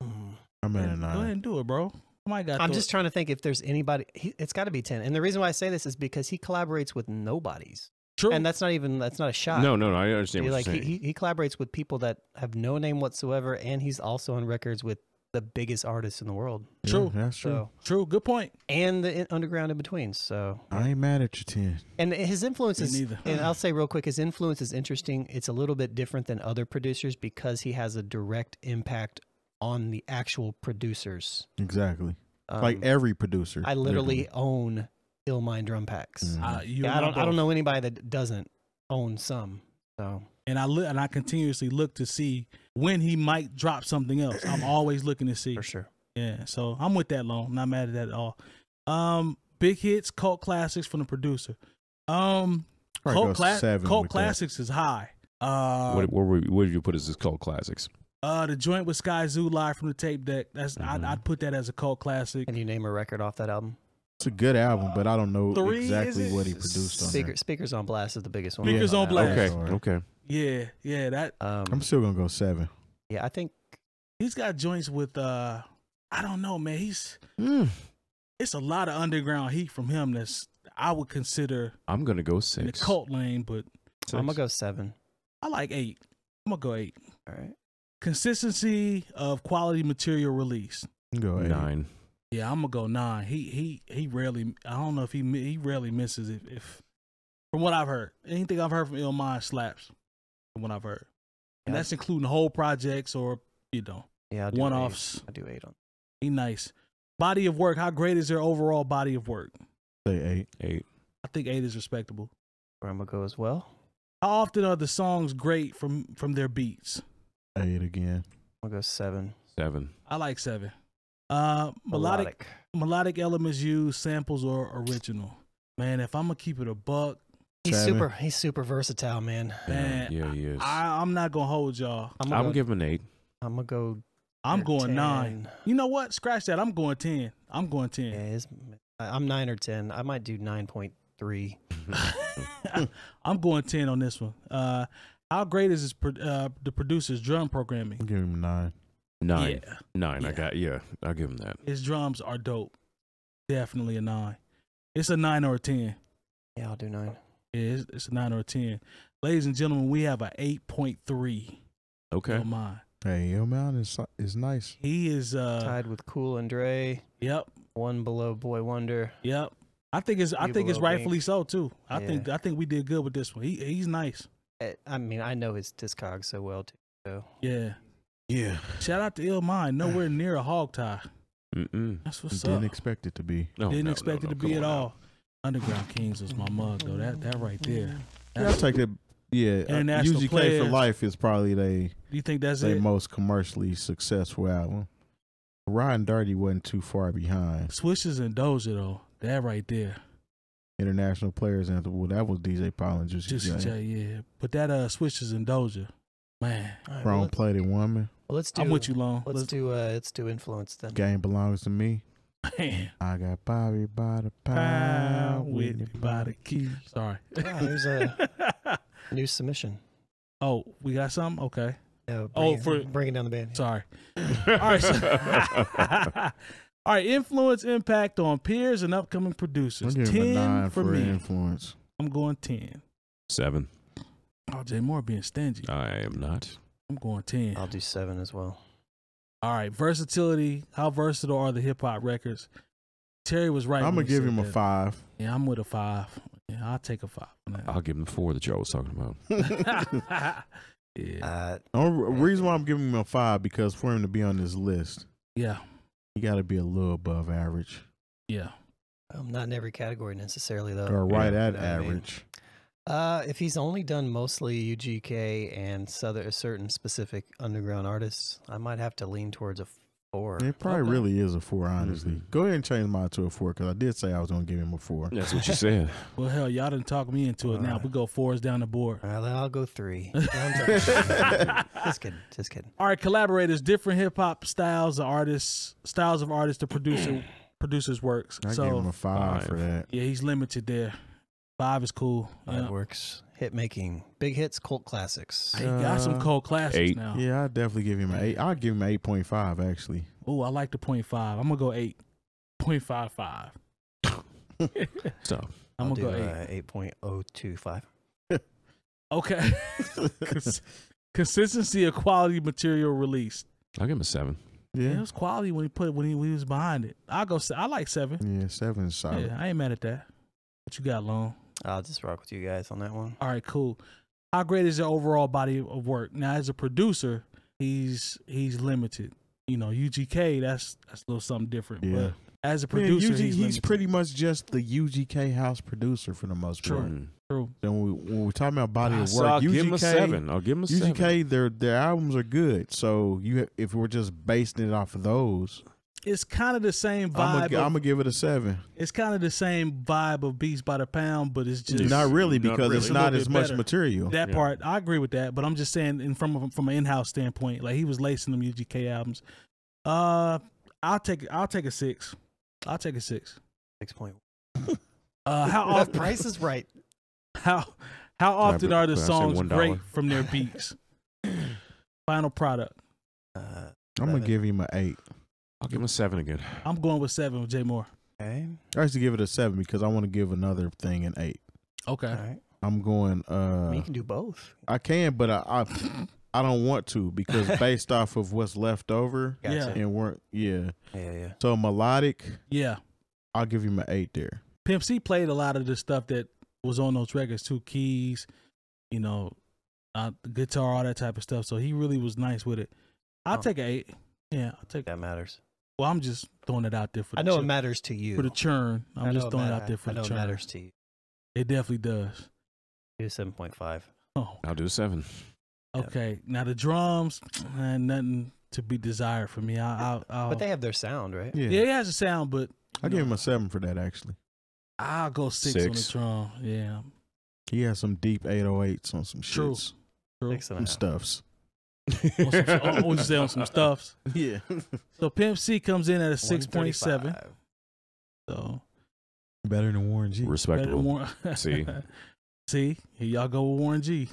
I'm at a Go ahead 9. and do it, bro. Somebody got I'm just trying to think if there's anybody. It's got to be 10. And the reason why I say this is because he collaborates with nobodies, true. and that's not a shot. No, I understand what Like you're saying. he collaborates with people that have no name whatsoever, and he's also on records with the biggest artists in the world. True. Yeah, that's true. So True. Good point. and the underground in between. So I ain't mad at your 10. and his influence Me is, neither. and I'll say real quick, his influence is interesting. It's a little bit different than other producers because he has a direct impact on the actual producers. Exactly. Like every producer. I literally own ILLMIND drum packs. Mhm. You I and don't both. know anybody that doesn't own some. So And I continuously look to see when he might drop something else. I'm always looking to see. for sure. Yeah. So I'm with that, Long. Not mad at that at all. Big hits, cult classics from the producer. Probably go 7 Cult with that. classics is high. Where did you put as his cult classics? The joint with Sky Zoo live from the tape deck. That's Mhm. I'd put that as a cult classic. Can you name a record off that album? It's a good album, but I don't know 3, is exactly it? what he produced on there. Speakers on Blast is the biggest one. Speakers on Blast. Okay, Alright. okay. Yeah. That I'm still gonna go 7. Yeah, I think he's got joints with I don't know, man. It's a lot of underground heat from him that's I would consider I'm gonna go in the 6. cult lane, but I'm gonna go 7. I like 8. I'm gonna go 8. All right. Consistency of quality material release. Go 8. 9. Yeah, I'm gonna go 9. He rarely. I don't know if he rarely misses if from what I've heard. Anything I've heard from ILLMIND slaps from what I've heard, and Yeah. that's including whole projects or Yeah, I'll do one-offs. 8. I do 8 on. He nice. Body of work. How great is their overall body of work? Say 8. 8. I think 8 is respectable. Where I'm gonna go as well. How often are the songs great from their beats? 8 again. I'll go 7. 7. I like 7. Melodic elements used, samples or original. Man, if I'm gonna keep it a buck, He's 7. super versatile, man. man, Yeah, he is. I'm not gonna hold y'all. I'm I'm gonna give him an 8. I'm gonna go. I'm or going 9. 10. You know what? Scratch that. I'm going 10. I'm going 10. Yeah, I'm 9 or 10. I might do 9.3. I'm going 10 on this one. How great is the producer's drum programming? I'll give him 9. 9. Yeah. 9. Yeah. I'll give him that. His drums are dope. Definitely a 9. It's a 9 or a 10. Yeah, I'll do 9. Yeah, it's a 9 or a 10. Ladies and gentlemen, we have a 8.3. Okay. Don't mind. Hey, ILLMIND is nice. He is Tied with Cool and Dre. Yep. One below Boy Wonder. Yep. I think it's below rightfully Pink. so too. I Yeah. think we did good with this one. He's nice. I mean, I know his Discogs so well too. So Yeah. Yeah. Shout out to ILLMIND. Nowhere near a hog tie. Mm-mm. That's what's Didn't up. expect it to be. No, Didn't no, expect no, it to come be at on now. all. Underground Kings is my mug though. That right there. Yeah, I'll take that. Yeah. International UGK Players. for Life is probably Do you think that's their it? most commercially successful album. Riding Dirty wasn't too far behind. Swishes and Doja though. That right there. International Players Anthem. Well, that was DJ Paul and Juicy Just J. yeah. But that Swishes and Doja, man. all right, Chrome Plated Woman. Well, let's do. I'm with you, Long. Let's do influence then. Game belongs to me. Man. I got Bobby by the Pound, pound, Whitney by the key. Sorry. Yeah, there's a new submission. Oh, we got something? Okay. No, bringing down the band. Sorry. All right. All right. Influence impact on peers and upcoming producers. I'm giving 10 a 9 for for me. influence. I'm going 10. 7. Oh, Jay Moore being stingy. I am not. I'm going 10. I'll do 7 as well. All right. Versatility. How versatile are the hip hop records? Terry was right. I'm when gonna he give said him a that. 5. Yeah, I'm with a 5. Yeah, I'll take a 5. on that. I'll give him the 4 that y'all was talking about. Yeah. The reason why I'm giving him a 5 because for him to be on this list, Yeah. he got to be a little above average Yeah. Not in every category necessarily though. or right at You know what I mean? average. If he's only done mostly UGK and certain specific underground artists, I might have to lean towards a 4. It probably Okay. really is a 4, honestly. Mhm. Go ahead and change mine to a 4 because I did say I was gonna give him a 4. That's what you said. Well, hell, y'all didn't talk me into it now. Alright. We go 4s down the board. All right, then I'll go 3. Just kidding. Just kidding. All right, collaborators, different hip hop styles of artists to producers works. I So give him a 5 for that. yeah, he's limited there. 5 is cool. That Yeah. works. Hit making. Big hits, cult classics. He got some cold classics 8. now. Yeah, I'd definitely give him an 8. I'll give him an 8.5 actually. Oh, I like the 0.5. I'm gonna go 8.55. So I'm I'll gonna do go 8. 8.025. Okay. Consistency of quality material released. I'll give him a 7. Yeah, it Yeah, was quality when he was behind it. I like 7. yeah, 7 is solid. Yeah, I ain't mad at that. What you got, Long? I'll just rock with you guys on that one. All right, cool. How great is your overall body of work? Now, as a producer, he's limited. You know, UGK, that's a little something different. Yeah. But as a Man, producer, he's limited. pretty much just the UGK house producer for the most part. True. Then when we're talking about body of So work, I'll give him a UGK, 7. I'll give him a 7. UGK, their albums are good. So if we're just basing it off of those, It's kind of the same I'm vibe. gonna give it a 7. It's kind of the same vibe of Beats by the Pound, but it's just Not really because really. it's It's a not little as bit much better. material. that Yeah. part. I agree with that, but I'm just saying, from an in-house standpoint, like he was lacing them UGK albums. I'll take a 6. I'll take a 6. 6.1. How That often? price is right. How often are the can I say songs $1? great from their beats? Final product. I'm gonna 7. give him an 8. I'll give him a 7 again. I'm going with 7 with Jay Moore. Okay. I used to give it a 7 because I want to give another thing an 8. Okay. All right. I'm going. I mean, you can do both. I can, but I don't want to because based off of what's left over Gotcha. and weren't. Yeah. Yeah. So melodic, Yeah. I'll give him an 8 there. Pimp C played a lot of the stuff that was on those records too. Keys, you know, the guitar, all that type of stuff. So he really was nice with it. I'll take an 8. Yeah, I'll take. That matters. Well, I'm just throwing it out there for the I know it churn. matters to you. For the churn. I I'm know just throwing it out there for I the know it churn. matters to you. It definitely does. Do 7.5. Oh, I'll do a 7. okay. Now the drums, nothing to be desired for me. I'll But they have their sound, right? Yeah. yeah, it has a sound, but I give him a 7 for that actually. I'll go 6 on the 6. drum. Yeah, He has some deep 808s on some True. shits, true. 6.5. some stuffs. On some, what you say on some stuffs. Yeah. So Pimp C comes in at a 6.7. 135. So Better than Warren G. better Respectable. than Warren. See? See, here y'all go with Warren G.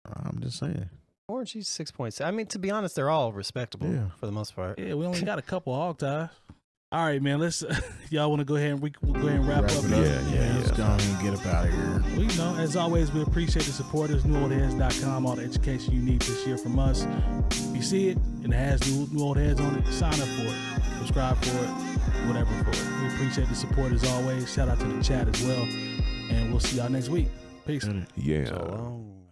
I'm just saying. Orange, she's 6.7. I mean, to be honest, they're all respectable Yeah. for the most part. Yeah, we only got a couple hog ties. All right, man. Let's y'all want to go ahead and we'll go ahead and wrap up. it here? up. Yeah. Let's go and get up out of here. Well, you know, as always, we appreciate the supporters. NewOldHeads.com, all the education you need this year from us. If you see it and it has New Old Heads on it, sign up for it, subscribe for it, whatever for it. We appreciate the support as always. Shout out to the chat as well, and we'll see y'all next week. Peace. Yeah. So long.